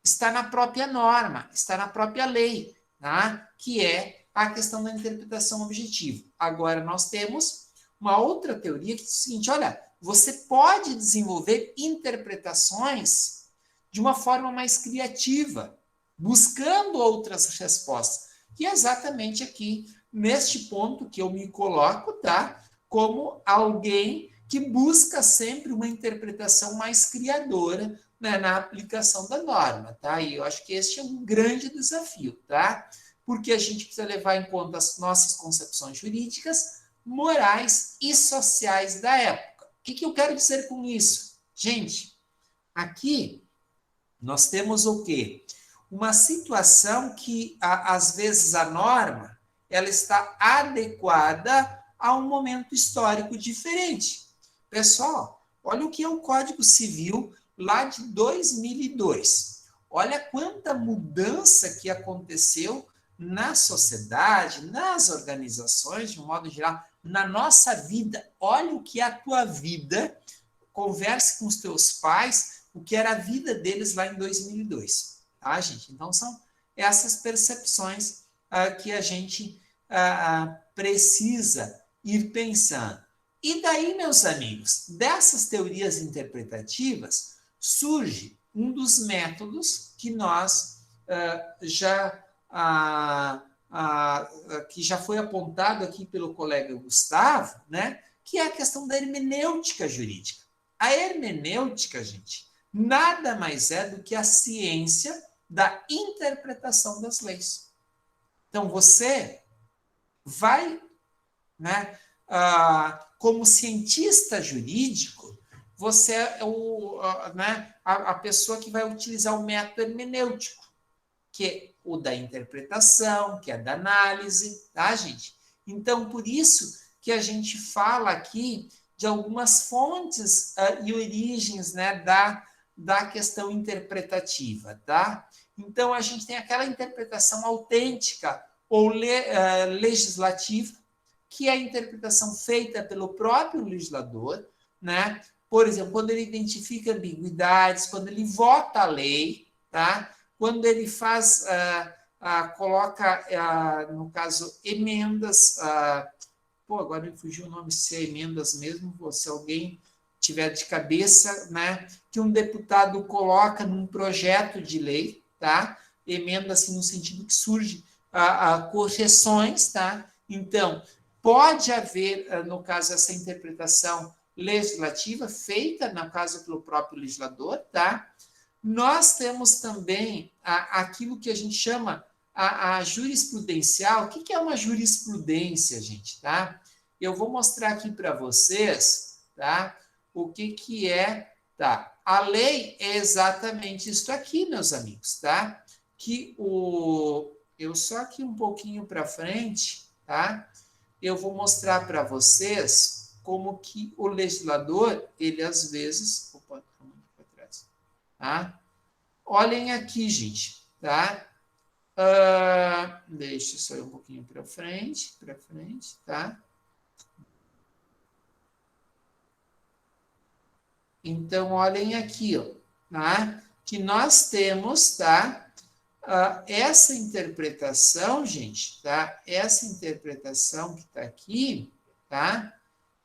está na própria norma, está na própria lei, tá? Que é a questão da interpretação objetiva. Agora, nós temos uma outra teoria que diz o seguinte, olha, você pode desenvolver interpretações de uma forma mais criativa, buscando outras respostas. E é exatamente aqui, neste ponto que eu me coloco, tá? Como alguém que busca sempre uma interpretação mais criadora, né, na aplicação da norma, tá? E eu acho que este é um grande desafio, tá? Porque a gente precisa levar em conta as nossas concepções jurídicas, morais e sociais da época. O que eu quero dizer com isso? Gente, aqui nós temos o quê? Uma situação que, às vezes, a norma ela está adequada a um momento histórico diferente. Pessoal, olha o que é o Código Civil lá de 2002. Olha quanta mudança que aconteceu na sociedade, nas organizações, de um modo geral, na nossa vida. Olha o que é a tua vida. Converse com os teus pais, o que era a vida deles lá em 2002. Tá, gente? Então, são essas percepções que a gente precisa ir pensando. E daí, meus amigos, dessas teorias interpretativas, surge um dos métodos que nós que já foi apontado aqui pelo colega Gustavo, né, que é a questão da hermenêutica jurídica. A hermenêutica, gente, nada mais é do que a ciência da interpretação das leis. Então, você vai, né, como cientista jurídico, você é a pessoa que vai utilizar o método hermenêutico, que é o da interpretação, que é da análise, tá, gente? Então, por isso que a gente fala aqui de algumas fontes e origens, né, da questão interpretativa, tá? Então, a gente tem aquela interpretação autêntica ou legislativa, que é a interpretação feita pelo próprio legislador, né? Por exemplo, quando ele identifica ambiguidades, quando ele vota a lei, tá? Quando ele faz, coloca, no caso, emendas, agora me fugiu o nome, se é emendas mesmo, ou se alguém tiver de cabeça, né? Que um deputado coloca num projeto de lei, tá? Emenda, assim, no sentido que surge correções, tá? Então, pode haver, no caso, essa interpretação legislativa feita, no caso, pelo próprio legislador, tá? Nós temos também aquilo que a gente chama a jurisprudencial. O que é uma jurisprudência, gente, tá? Eu vou mostrar aqui para vocês, tá? O que é, tá? A lei é exatamente isso aqui, meus amigos, tá? Eu só aqui um pouquinho para frente, tá? Eu vou mostrar para vocês como que o legislador, ele às vezes... Opa, para trás. Tá? Olhem aqui, gente, tá? Deixa eu só ir um pouquinho para frente, tá? Então, olhem aqui, ó, tá? Que nós temos, tá? Essa interpretação, gente, tá? Essa interpretação que está aqui, tá?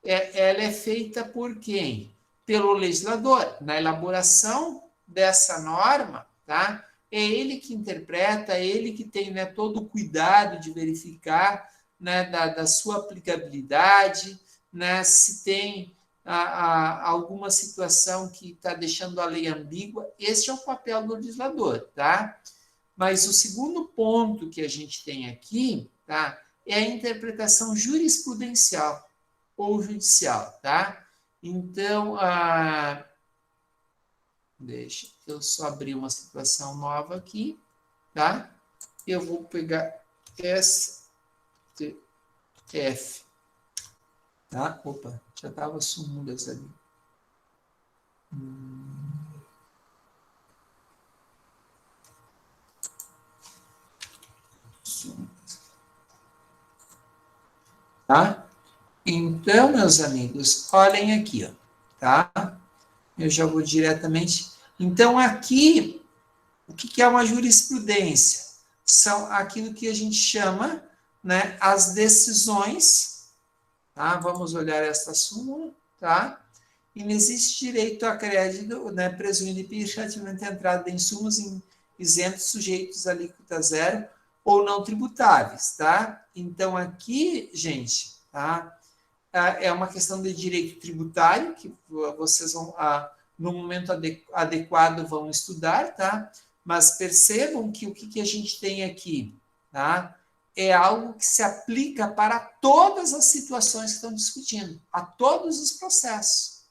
Ela é feita por quem? Pelo legislador. Na elaboração dessa norma, tá? É ele que interpreta, é ele que tem, né, todo o cuidado de verificar, né, da sua aplicabilidade, né, se tem alguma situação que está deixando a lei ambígua. Esse é o papel do legislador, tá? Mas o segundo ponto que a gente tem aqui, tá, é a interpretação jurisprudencial ou judicial, tá? Então, deixa eu só abrir uma situação nova aqui, tá? Eu vou pegar STF, tá? Opa, já estava sumindo essa ali. Tá? Então, meus amigos, olhem aqui, ó, tá? Eu já vou diretamente. Então, aqui, o que é uma jurisprudência? São aquilo que a gente chama, né, as decisões, tá? Vamos olhar esta súmula, tá? Inexiste direito a crédito, né, presumindo imperativamente a entrada de insumos isentos sujeitos a alíquota zero ou não tributáveis, tá? Então, aqui, gente, tá? É uma questão de direito tributário, que vocês vão, no momento adequado, vão estudar, tá? Mas percebam que o que a gente tem aqui, tá? É algo que se aplica para todas as situações que estão discutindo, a todos os processos,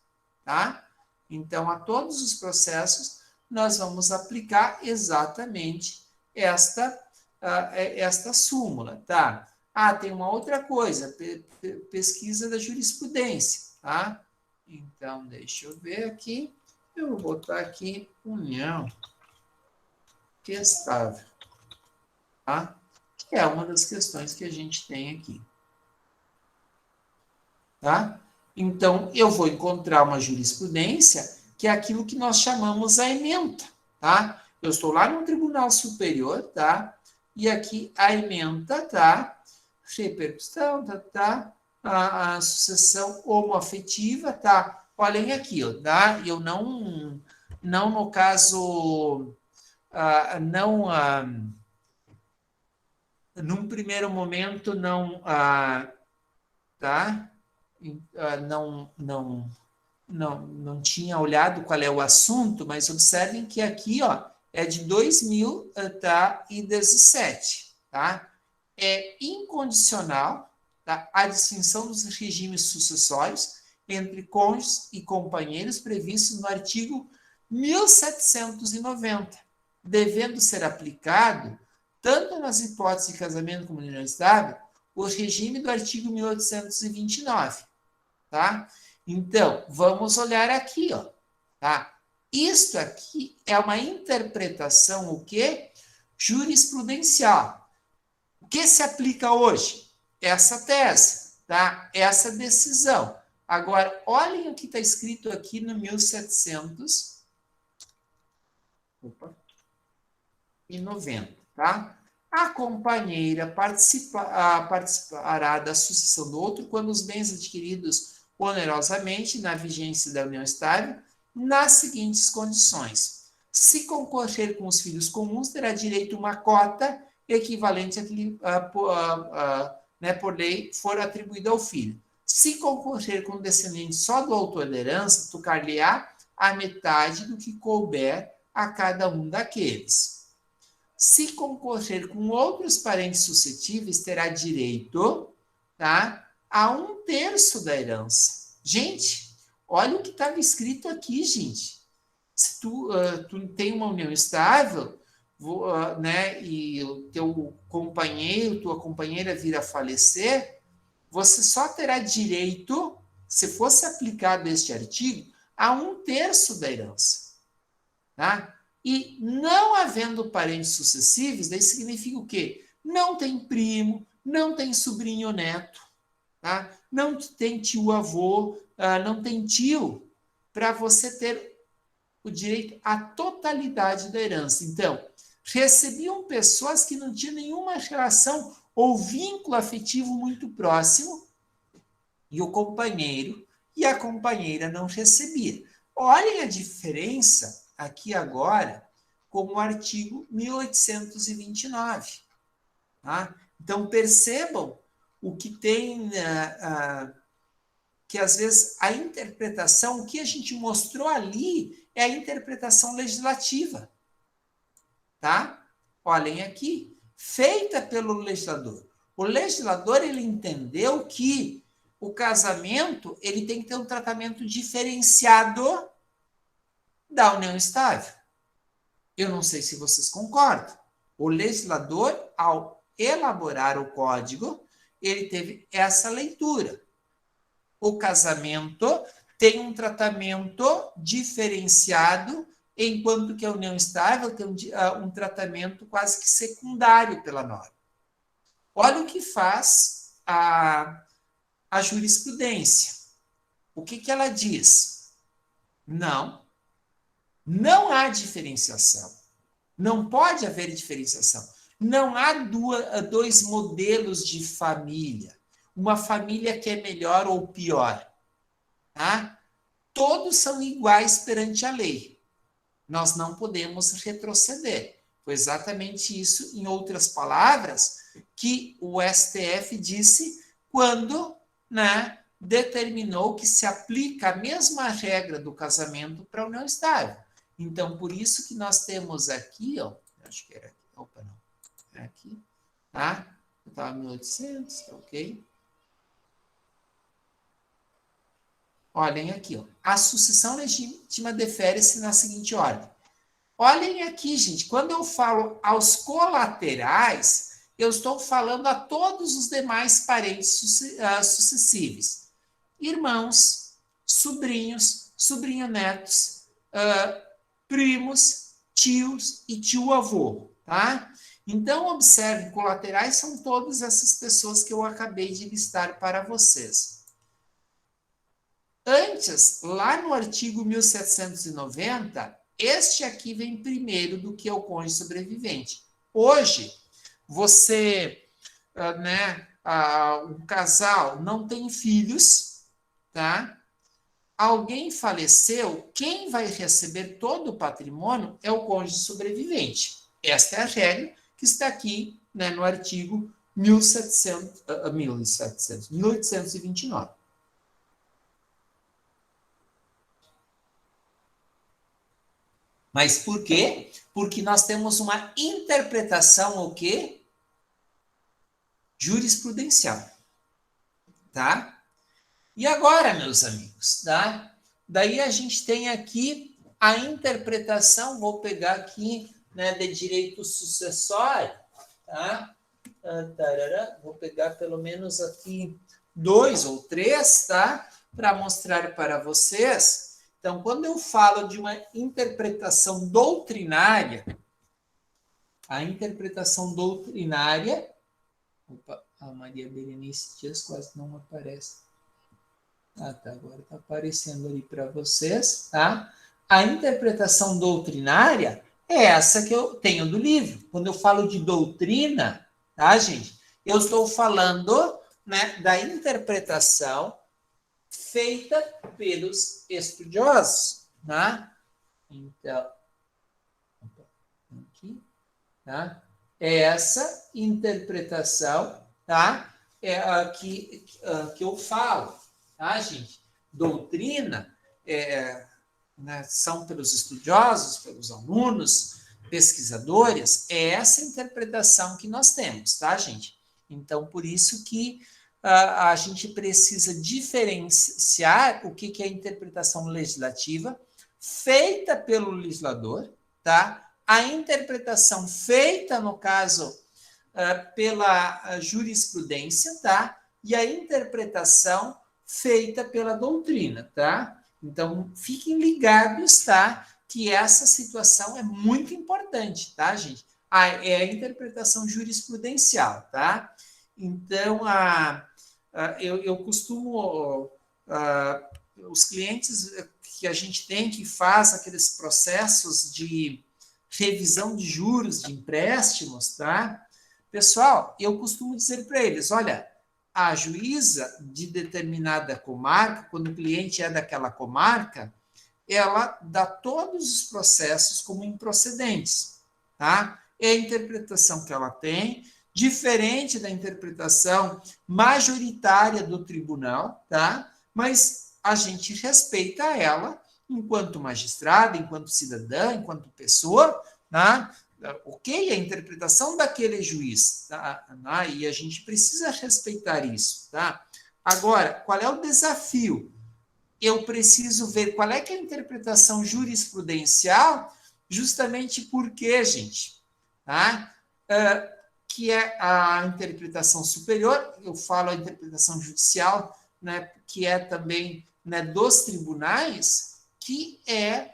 tá? Então, a todos os processos, nós vamos aplicar exatamente esta súmula, tá? Tem uma outra coisa, pesquisa da jurisprudência, tá? Então, deixa eu ver aqui, eu vou botar aqui união estável, tá? Que é uma das questões que a gente tem aqui, tá? Então, eu vou encontrar uma jurisprudência que é aquilo que nós chamamos a ementa, tá? Eu estou lá no Tribunal Superior, tá? E aqui a ementa, tá? repercussão, a sucessão homoafetiva, tá? Olhem aqui, ó, tá? Eu não no caso, num primeiro momento, tá? Não tinha olhado qual é o assunto, mas observem que aqui, ó, é de 2017, tá? É incondicional, tá? A distinção dos regimes sucessórios entre cônjuges e companheiros previstos no artigo 1790, devendo ser aplicado tanto nas hipóteses de casamento como união estável, o regime do artigo 1829, tá? Então, vamos olhar aqui, ó, tá? Isto aqui é uma interpretação, o quê? Jurisprudencial. O que se aplica hoje? Essa tese, tá? Essa decisão. Agora, olhem o que está escrito aqui no 1790, tá? A companheira participará da sucessão do outro quando os bens adquiridos onerosamente na vigência da união estável, nas seguintes condições. Se concorrer com os filhos comuns, terá direito a uma cota equivalente a que por lei for atribuída ao filho. Se concorrer com descendente só do autor da herança, tocar-lhe-á a metade do que couber a cada um daqueles. Se concorrer com outros parentes suscetíveis, terá direito, tá, a 1/3 da herança. Gente, olha o que estava escrito aqui, gente. Se tu tem uma união estável, né, e o teu companheiro, tua companheira vir a falecer, você só terá direito, se fosse aplicado este artigo, a 1/3 da herança. Tá? E não havendo parentes sucessivos, daí significa o quê? Não tem primo, não tem sobrinho neto, tá? Não tem tio-avô, não tem tio, para você ter o direito à totalidade da herança. Então, recebiam pessoas que não tinham nenhuma relação ou vínculo afetivo muito próximo, e o companheiro e a companheira não recebiam. Olhem a diferença aqui agora com o artigo 1829. Tá? Então, percebam o que tem, que às vezes a interpretação, o que a gente mostrou ali é a interpretação legislativa. Tá? Olhem aqui, feita pelo legislador. O legislador, ele entendeu que o casamento, ele tem que ter um tratamento diferenciado da união estável. Eu não sei se vocês concordam. O legislador, ao elaborar o código, ele teve essa leitura. O casamento tem um tratamento diferenciado, enquanto que a união estável tem um tratamento quase que secundário pela norma. Olha o que faz a jurisprudência. O que ela diz? Não há diferenciação. Não pode haver diferenciação. Não há dois modelos de família. Uma família que é melhor ou pior. Tá? Todos são iguais perante a lei. Nós não podemos retroceder. Foi exatamente isso, em outras palavras, que o STF disse quando, né, determinou que se aplica a mesma regra do casamento para a união estável. Então, por isso que nós temos aqui, ó, acho que era aqui, opa, não, é aqui, tá? Estava 1800, ok? Olhem aqui, ó. A sucessão legítima difere-se na seguinte ordem. Olhem aqui, gente, quando eu falo aos colaterais, eu estou falando a todos os demais parentes sucessíveis. Irmãos, sobrinhos, sobrinho-netos, primos, tios e tio-avô, tá? Então, observem, colaterais são todas essas pessoas que eu acabei de listar para vocês. Antes, lá no artigo 1790, este aqui vem primeiro do que o cônjuge sobrevivente. Hoje, você, né, um casal não tem filhos, tá? Alguém faleceu, quem vai receber todo o patrimônio é o cônjuge sobrevivente. Esta é a regra que está aqui, né, no artigo 1829. Mas por quê? Porque nós temos uma interpretação, o quê? Jurisprudencial, tá? E agora, meus amigos, tá? Daí a gente tem aqui a interpretação, vou pegar aqui, né, de direito sucessório, tá? Vou pegar pelo menos aqui 2 ou 3, tá? Para mostrar para vocês. Então, quando eu falo de uma interpretação doutrinária, a interpretação doutrinária. Opa, a Maria Berenice Dias quase não aparece. Ah, tá, agora está aparecendo ali para vocês, tá? A interpretação doutrinária é essa que eu tenho do livro. Quando eu falo de doutrina, tá, gente? Eu estou falando, né, da interpretação feita pelos estudiosos, tá? Então, aqui, tá? Essa interpretação, tá? É a que eu falo, tá, gente? Doutrina né, são pelos estudiosos, pelos alunos, pesquisadores, é essa interpretação que nós temos, tá, gente? Então, por isso que a gente precisa diferenciar o que é a interpretação legislativa feita pelo legislador, tá? A interpretação feita, no caso, pela jurisprudência, tá? E a interpretação feita pela doutrina, tá? Então, fiquem ligados, tá? Que essa situação é muito importante, tá, gente? É a interpretação jurisprudencial, tá? Então, eu costumo... os clientes que a gente tem, que faz aqueles processos de revisão de juros de empréstimos, tá? Pessoal, eu costumo dizer para eles, olha, a juíza de determinada comarca, quando o cliente é daquela comarca, ela dá todos os processos como improcedentes, tá? É a interpretação que ela tem, diferente da interpretação majoritária do tribunal, tá? Mas a gente respeita ela enquanto magistrada, enquanto cidadã, enquanto pessoa, tá? Ok, a interpretação daquele juiz, tá? E a gente precisa respeitar isso, tá? Agora, qual é o desafio? Eu preciso ver qual é que é a interpretação jurisprudencial, justamente porque, gente, tá? Que é a interpretação superior, eu falo a interpretação judicial, né, que é também, né, dos tribunais, que é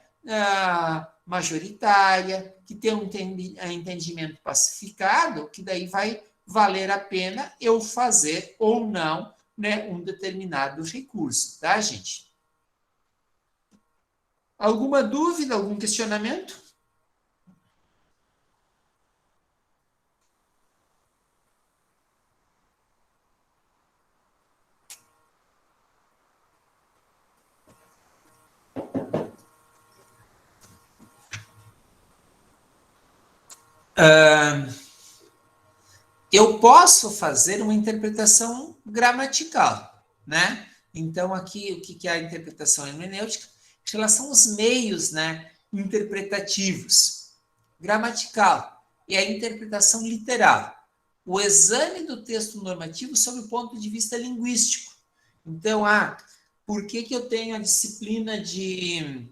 majoritária, que tem um entendimento pacificado, que daí vai valer a pena eu fazer ou não, né, um determinado recurso, tá, gente? Alguma dúvida, algum questionamento? Eu posso fazer uma interpretação gramatical, né? Então, aqui, o que é a interpretação hermenêutica? Em relação aos meios, né, interpretativos. Gramatical é a interpretação literal. O exame do texto normativo sob o ponto de vista linguístico. Então, por que eu tenho a disciplina de...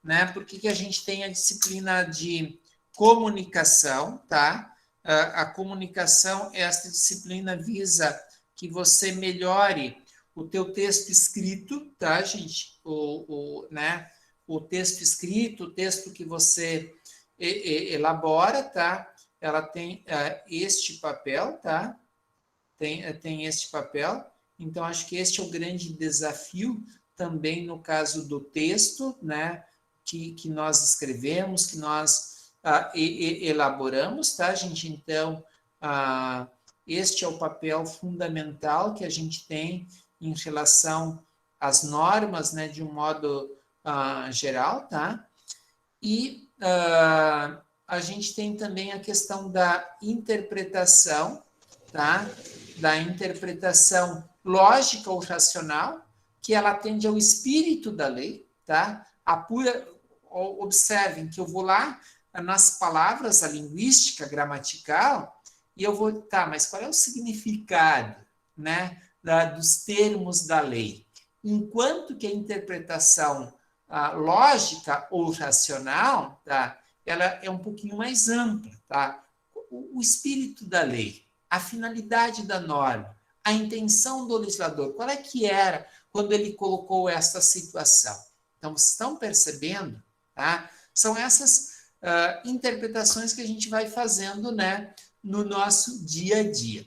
Né, por que a gente tem a disciplina de comunicação, tá? A comunicação, esta disciplina visa que você melhore o teu texto escrito, tá, gente? Né? O texto escrito, o texto que você elabora, tá? Ela tem este papel, tá? Tem este papel. Então, acho que este é o grande desafio também no caso do texto, né? Que nós escrevemos, que nós elaboramos, tá, gente? Então, Este é o papel fundamental que a gente tem em relação às normas, né, de um modo geral, tá? E a gente tem também a questão da interpretação, tá? Da interpretação lógica ou racional, que ela atende ao espírito da lei, tá? Observem que eu vou lá nas palavras, a linguística gramatical, e eu vou, tá, mas qual é o significado, né, dos termos da lei? Enquanto que a interpretação lógica ou racional, tá, ela é um pouquinho mais ampla, tá? O espírito da lei, a finalidade da norma, a intenção do legislador, qual é que era quando ele colocou essa situação? Então, vocês estão percebendo, tá? São essas interpretações que a gente vai fazendo, né, no nosso dia a dia.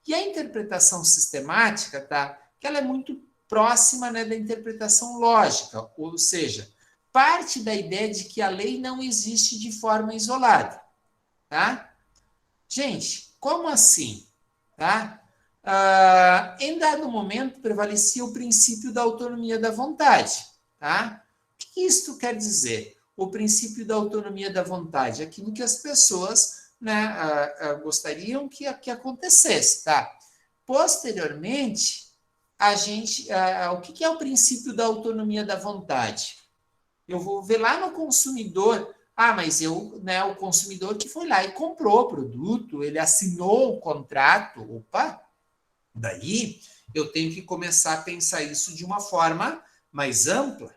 E a interpretação sistemática, tá? Que ela é muito próxima, né, da interpretação lógica, ou seja, parte da ideia de que a lei não existe de forma isolada, tá? Gente, como assim? Tá? Em dado momento, prevalecia o princípio da autonomia da vontade. Tá? O que isso quer dizer? O princípio da autonomia da vontade, aquilo que as pessoas, né, gostariam que acontecesse. Tá? Posteriormente, a gente, o que é o princípio da autonomia da vontade? Eu vou ver lá no consumidor. Mas né, o consumidor que foi lá e comprou o produto, ele assinou o contrato. Opa, daí eu tenho que começar a pensar isso de uma forma mais ampla.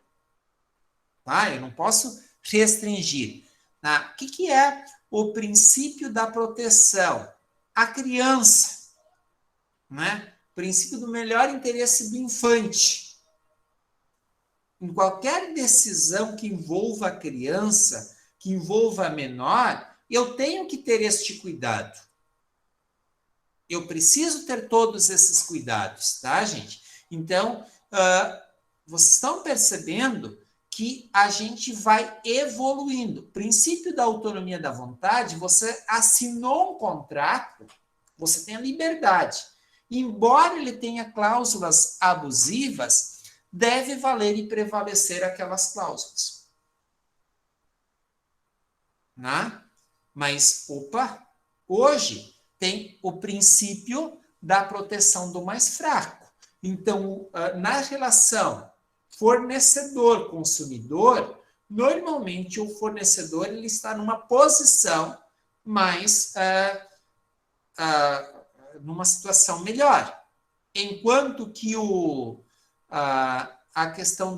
Tá? Eu não posso restringir. Tá? O que é o princípio da proteção? A criança, né? O princípio do melhor interesse do infante. Em qualquer decisão que envolva a criança, que envolva a menor, eu tenho que ter este cuidado. Eu preciso ter todos esses cuidados, tá, gente? Então, vocês estão percebendo que a gente vai evoluindo. Princípio da autonomia da vontade, você assinou um contrato, você tem a liberdade. Embora ele tenha cláusulas abusivas, deve valer e prevalecer aquelas cláusulas. Né? Mas, opa, hoje tem o princípio da proteção do mais fraco. Então, na relação fornecedor-consumidor, normalmente o fornecedor ele está numa posição mais, numa situação melhor. Enquanto que a questão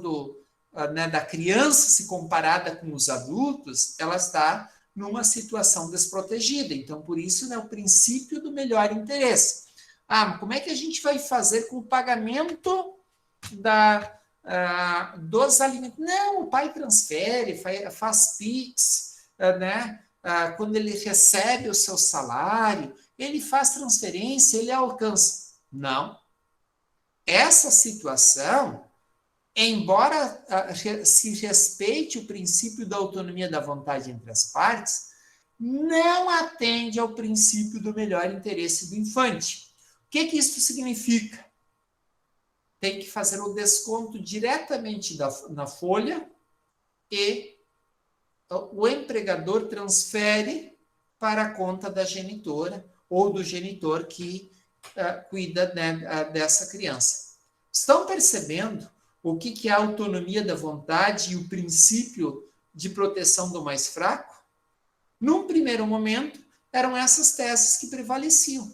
né, da criança, se comparada com os adultos, ela está numa situação desprotegida. Então, por isso, né, o princípio do melhor interesse. Como é que a gente vai fazer com o pagamento dos alimentos? Não, o pai transfere, faz PIX, né? Quando ele recebe o seu salário, ele faz transferência, ele alcança. Não. Essa situação, embora se respeite o princípio da autonomia da vontade entre as partes, não atende ao princípio do melhor interesse do infante. O que isso significa? Tem que fazer o desconto diretamente na folha e o empregador transfere para a conta da genitora ou do genitor que cuida, né, dessa criança. Estão percebendo o que é a autonomia da vontade e o princípio de proteção do mais fraco? Num primeiro momento, eram essas teses que prevaleciam.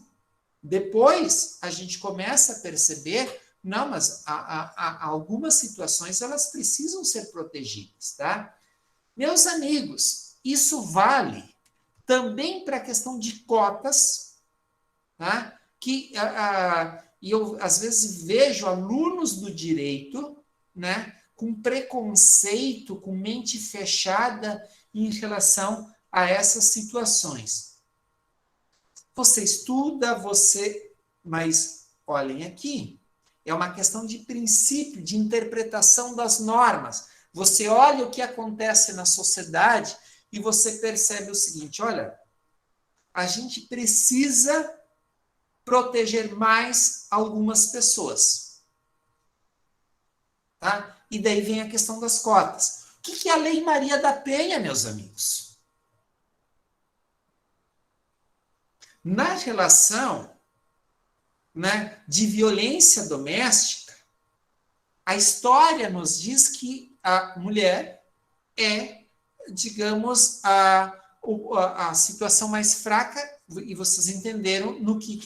Depois, a gente começa a perceber, não, mas algumas situações elas precisam ser protegidas, tá? Meus amigos, isso vale também para a questão de cotas, tá? E eu, às vezes, vejo alunos do direito, né, com preconceito, com mente fechada em relação a essas situações. Você estuda, mas olhem aqui, é uma questão de princípio, de interpretação das normas. Você olha o que acontece na sociedade e você percebe o seguinte, olha, a gente precisa proteger mais algumas pessoas. Tá? E daí vem a questão das cotas. O que é a Lei Maria da Penha, meus amigos? Na relação, né, de violência doméstica, a história nos diz que a mulher é, digamos, a situação mais fraca, e vocês entenderam no que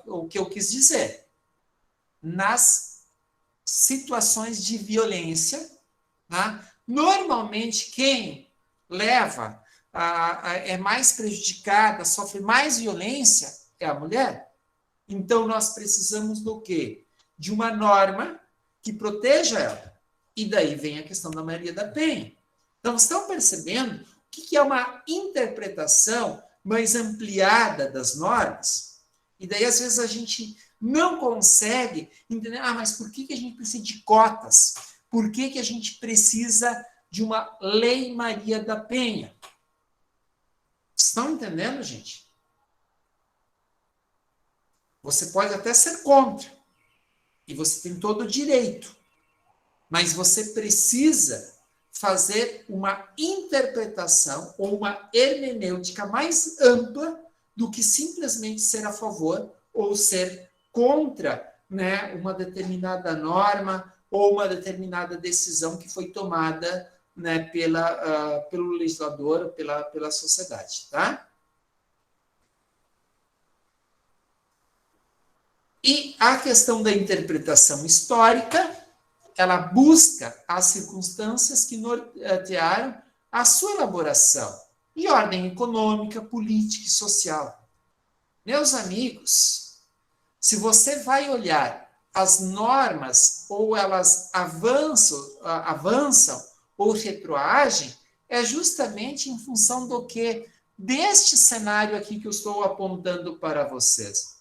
o que eu quis dizer. Nas situações de violência, tá? Normalmente quem leva, é mais prejudicada, sofre mais violência, é a mulher. Então, nós precisamos do quê? De uma norma que proteja ela. E daí vem a questão da Maria da Penha. Então, vocês estão percebendo o que é uma interpretação mais ampliada das normas? E daí, às vezes, a gente não consegue entender, mas por que a gente precisa de cotas? Por que a gente precisa de uma Lei Maria da Penha? Vocês estão entendendo, gente? Você pode até ser contra, e você tem todo o direito, mas você precisa fazer uma interpretação ou uma hermenêutica mais ampla do que simplesmente ser a favor ou ser contra, né, uma determinada norma ou uma determinada decisão que foi tomada, né, pelo legislador, pela sociedade, tá? E a questão da interpretação histórica, ela busca as circunstâncias que nortearam a sua elaboração, em ordem econômica, política e social. Meus amigos, se você vai olhar as normas, ou elas avançam ou retroagem, é justamente em função do quê? Deste cenário aqui que eu estou apontando para vocês.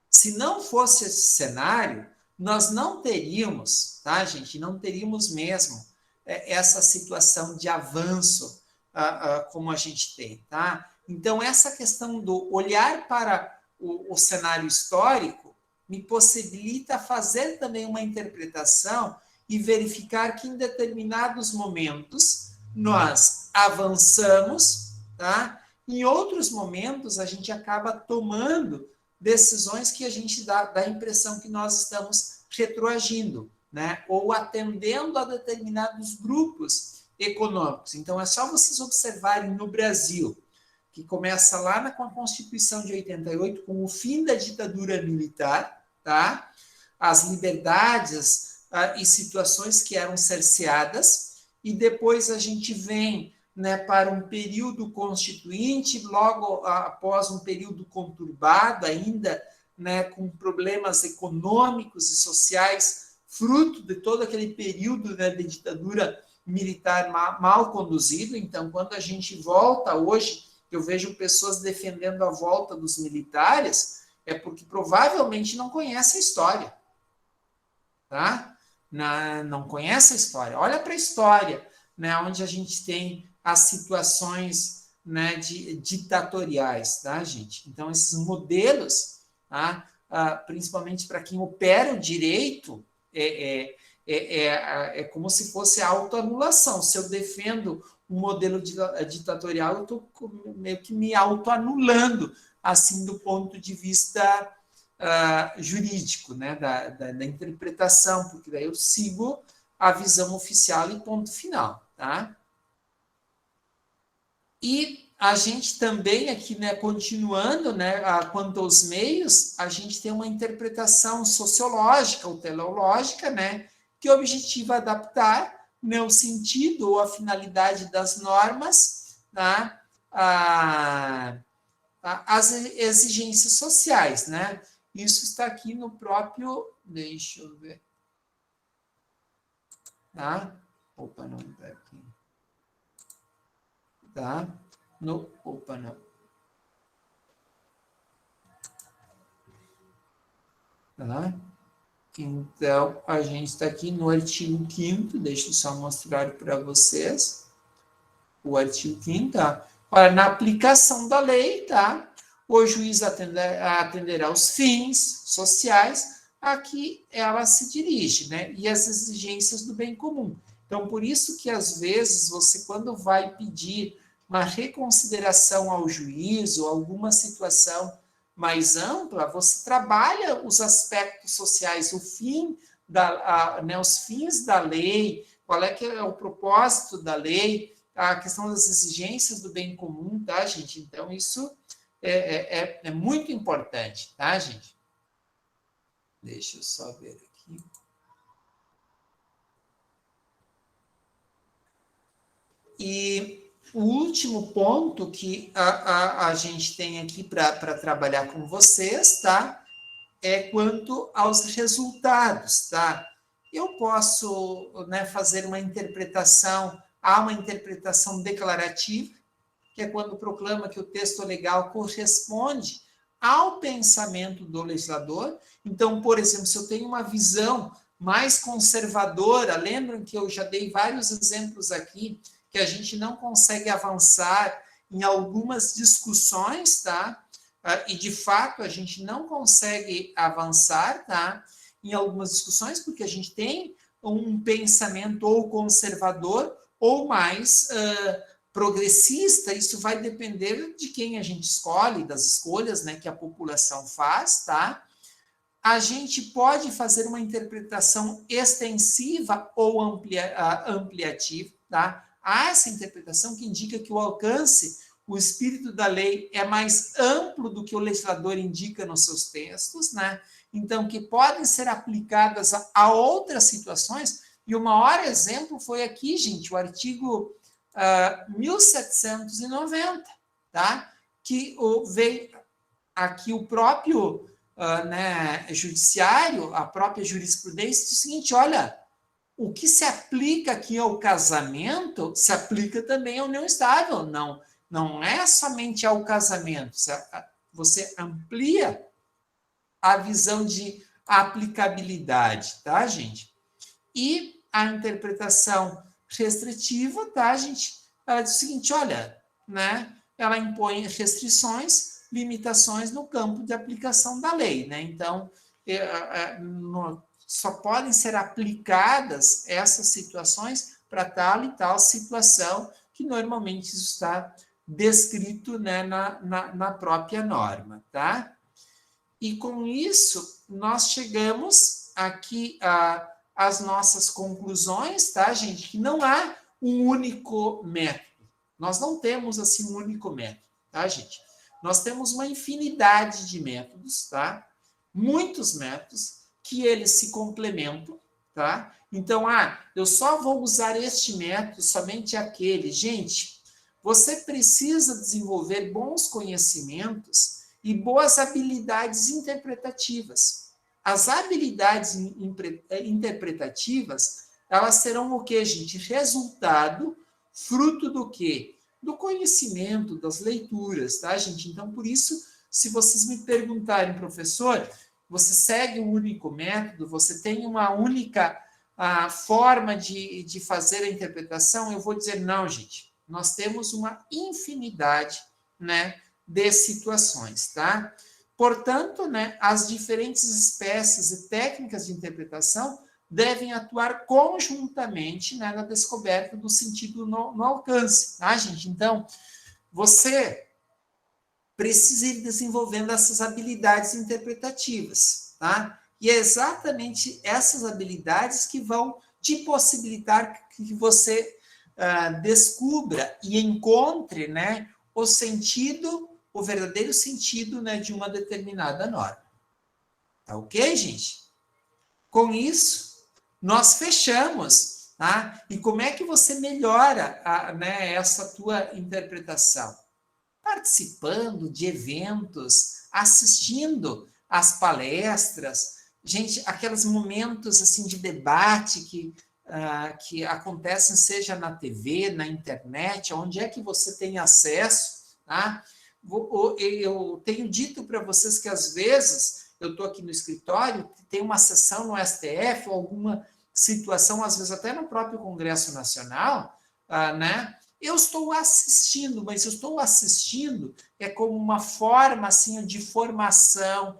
Se não fosse esse cenário, nós não teríamos, tá, gente? Não teríamos mesmo essa situação de avanço como a gente tem, tá? Então, essa questão do olhar para o cenário histórico me possibilita fazer também uma interpretação e verificar que em determinados momentos nós avançamos, tá? Em outros momentos a gente acaba tomando decisões que a gente dá a impressão que nós estamos retroagindo, né? Ou atendendo a determinados grupos econômicos. Então, é só vocês observarem no Brasil, que começa lá com a Constituição de 88, com o fim da ditadura militar, tá? As liberdades e situações que eram cerceadas, e depois a gente vem, né, para um período constituinte, logo após um período conturbado ainda, né, com problemas econômicos e sociais, fruto de todo aquele período, né, de ditadura militar mal conduzido. Então, quando a gente volta hoje, eu vejo pessoas defendendo a volta dos militares, é porque provavelmente não conhece a história. Tá? Não conhece a história. Olha para a história, né, onde a gente tem as situações, né, ditatoriais, tá, gente? Então, esses modelos, tá, principalmente para quem opera o direito, é como se fosse a autoanulação. Se eu defendo um modelo ditatorial, eu estou meio que me autoanulando, assim, do ponto de vista jurídico, né, da interpretação, porque daí eu sigo a visão oficial e ponto final, tá? E a gente também aqui, né, continuando, né, quanto aos meios, a gente tem uma interpretação sociológica ou teleológica, né, que objetiva adaptar, né, o sentido ou a finalidade das normas, tá, às exigências sociais, né? Isso está aqui no próprio, deixa eu ver, tá? Opa, não está aqui. Tá? Opa, não. Tá? Então, a gente está aqui no artigo 5º, deixa eu só mostrar para vocês. O artigo 5º, tá? Olha, na aplicação da lei, tá? o juiz atenderá aos fins sociais a que ela se dirige, né? E as exigências do bem comum. Então, por isso que, às vezes, você, quando vai pedir uma reconsideração ao juiz ou alguma situação mais ampla, você trabalha os aspectos sociais, o fim os fins da lei, qual é que é o propósito da lei, a questão das exigências do bem comum, tá, gente? Então, isso é muito importante, tá, gente? Deixa eu só ver aqui. E o último ponto que a gente tem aqui para trabalhar com vocês, tá? É quanto aos resultados, tá? Eu posso, né, fazer uma interpretação, há uma interpretação declarativa, que é quando proclama que o texto legal corresponde ao pensamento do legislador. Então, por exemplo, se eu tenho uma visão mais conservadora, lembram que eu já dei vários exemplos aqui, que a gente não consegue avançar em algumas discussões, tá? E, de fato, a gente não consegue avançar, tá? Em algumas discussões, porque a gente tem um pensamento ou conservador ou mais progressista. Isso vai depender de quem a gente escolhe, das escolhas, né, que a população faz, tá? A gente pode fazer uma interpretação extensiva ou ampliativa, tá? Há essa interpretação que indica que o alcance, o espírito da lei é mais amplo do que o legislador indica nos seus textos, né? Então, que podem ser aplicadas a outras situações, e o maior exemplo foi aqui, gente, o artigo 1790, tá? Que veio aqui o próprio judiciário, a própria jurisprudência, diz o seguinte: olha, o que se aplica aqui ao casamento se aplica também à união estável. Não é somente ao casamento. Você amplia a visão de aplicabilidade, tá, gente? E a interpretação restritiva, tá, gente? Ela diz o seguinte: olha, né? Ela impõe restrições, limitações no campo de aplicação da lei, né? Então, só podem ser aplicadas essas situações para tal e tal situação, que normalmente isso está descrito, né, na própria norma, tá? E com isso, nós chegamos aqui às nossas conclusões, tá, gente? Que não há um único método. Nós não temos, assim, um único método, tá, gente? Nós temos uma infinidade de métodos, tá? Muitos métodos que eles se complementam, tá? Então, eu só vou usar este método, somente aquele. Gente, você precisa desenvolver bons conhecimentos e boas habilidades interpretativas. As habilidades interpretativas, elas serão o quê, gente? Resultado, fruto do quê? Do conhecimento, das leituras, tá, gente? Então, por isso, se vocês me perguntarem, professor, você segue um único método, você tem uma única forma de fazer a interpretação, eu vou dizer, não, gente, nós temos uma infinidade, né, de situações, tá? Portanto, né, as diferentes espécies e técnicas de interpretação devem atuar conjuntamente, né, na descoberta do sentido no alcance, tá, gente? Então, você precisa ir desenvolvendo essas habilidades interpretativas, tá? E é exatamente essas habilidades que vão te possibilitar que você descubra e encontre, né, o sentido, o verdadeiro sentido, né, de uma determinada norma. Tá ok, gente? Com isso, nós fechamos, tá? E como é que você melhora essa tua interpretação? Participando de eventos, assistindo às palestras, gente, aqueles momentos assim de debate que acontecem, seja na TV, na internet, onde é que você tem acesso, tá? Eu tenho dito para vocês que, às vezes, eu estou aqui no escritório, tem uma sessão no STF, ou alguma situação, às vezes até no próprio Congresso Nacional, né? Eu estou assistindo, mas eu estou assistindo é como uma forma assim de formação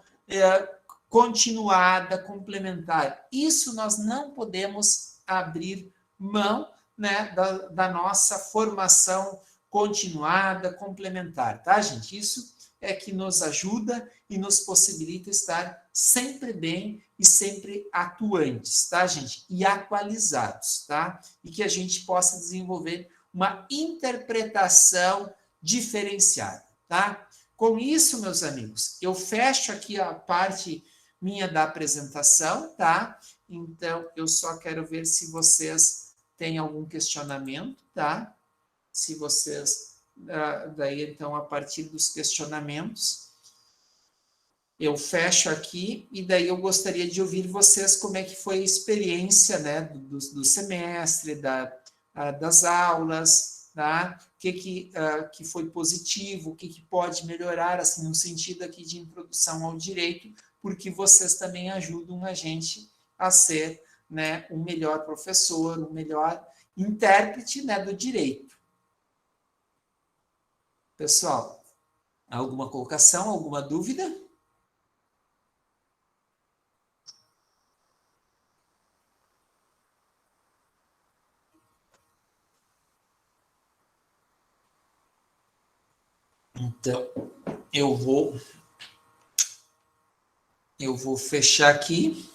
continuada, complementar. Isso nós não podemos abrir mão, né, da nossa formação continuada, complementar, tá, gente? Isso é que nos ajuda e nos possibilita estar sempre bem e sempre atuantes, tá, gente? E atualizados, tá? E que a gente possa desenvolver uma interpretação diferenciada, tá? Com isso, meus amigos, eu fecho aqui a parte minha da apresentação, tá? Então, eu só quero ver se vocês têm algum questionamento, tá? Se vocês, daí, então, a partir dos questionamentos, eu fecho aqui e daí eu gostaria de ouvir vocês como é que foi a experiência, né, do semestre, das aulas, tá? O que foi positivo, o que pode melhorar, assim, no sentido aqui de introdução ao direito, porque vocês também ajudam a gente a ser, né, um melhor professor, um melhor intérprete, né, do direito. Pessoal, alguma colocação, alguma dúvida? Então, eu vou fechar aqui.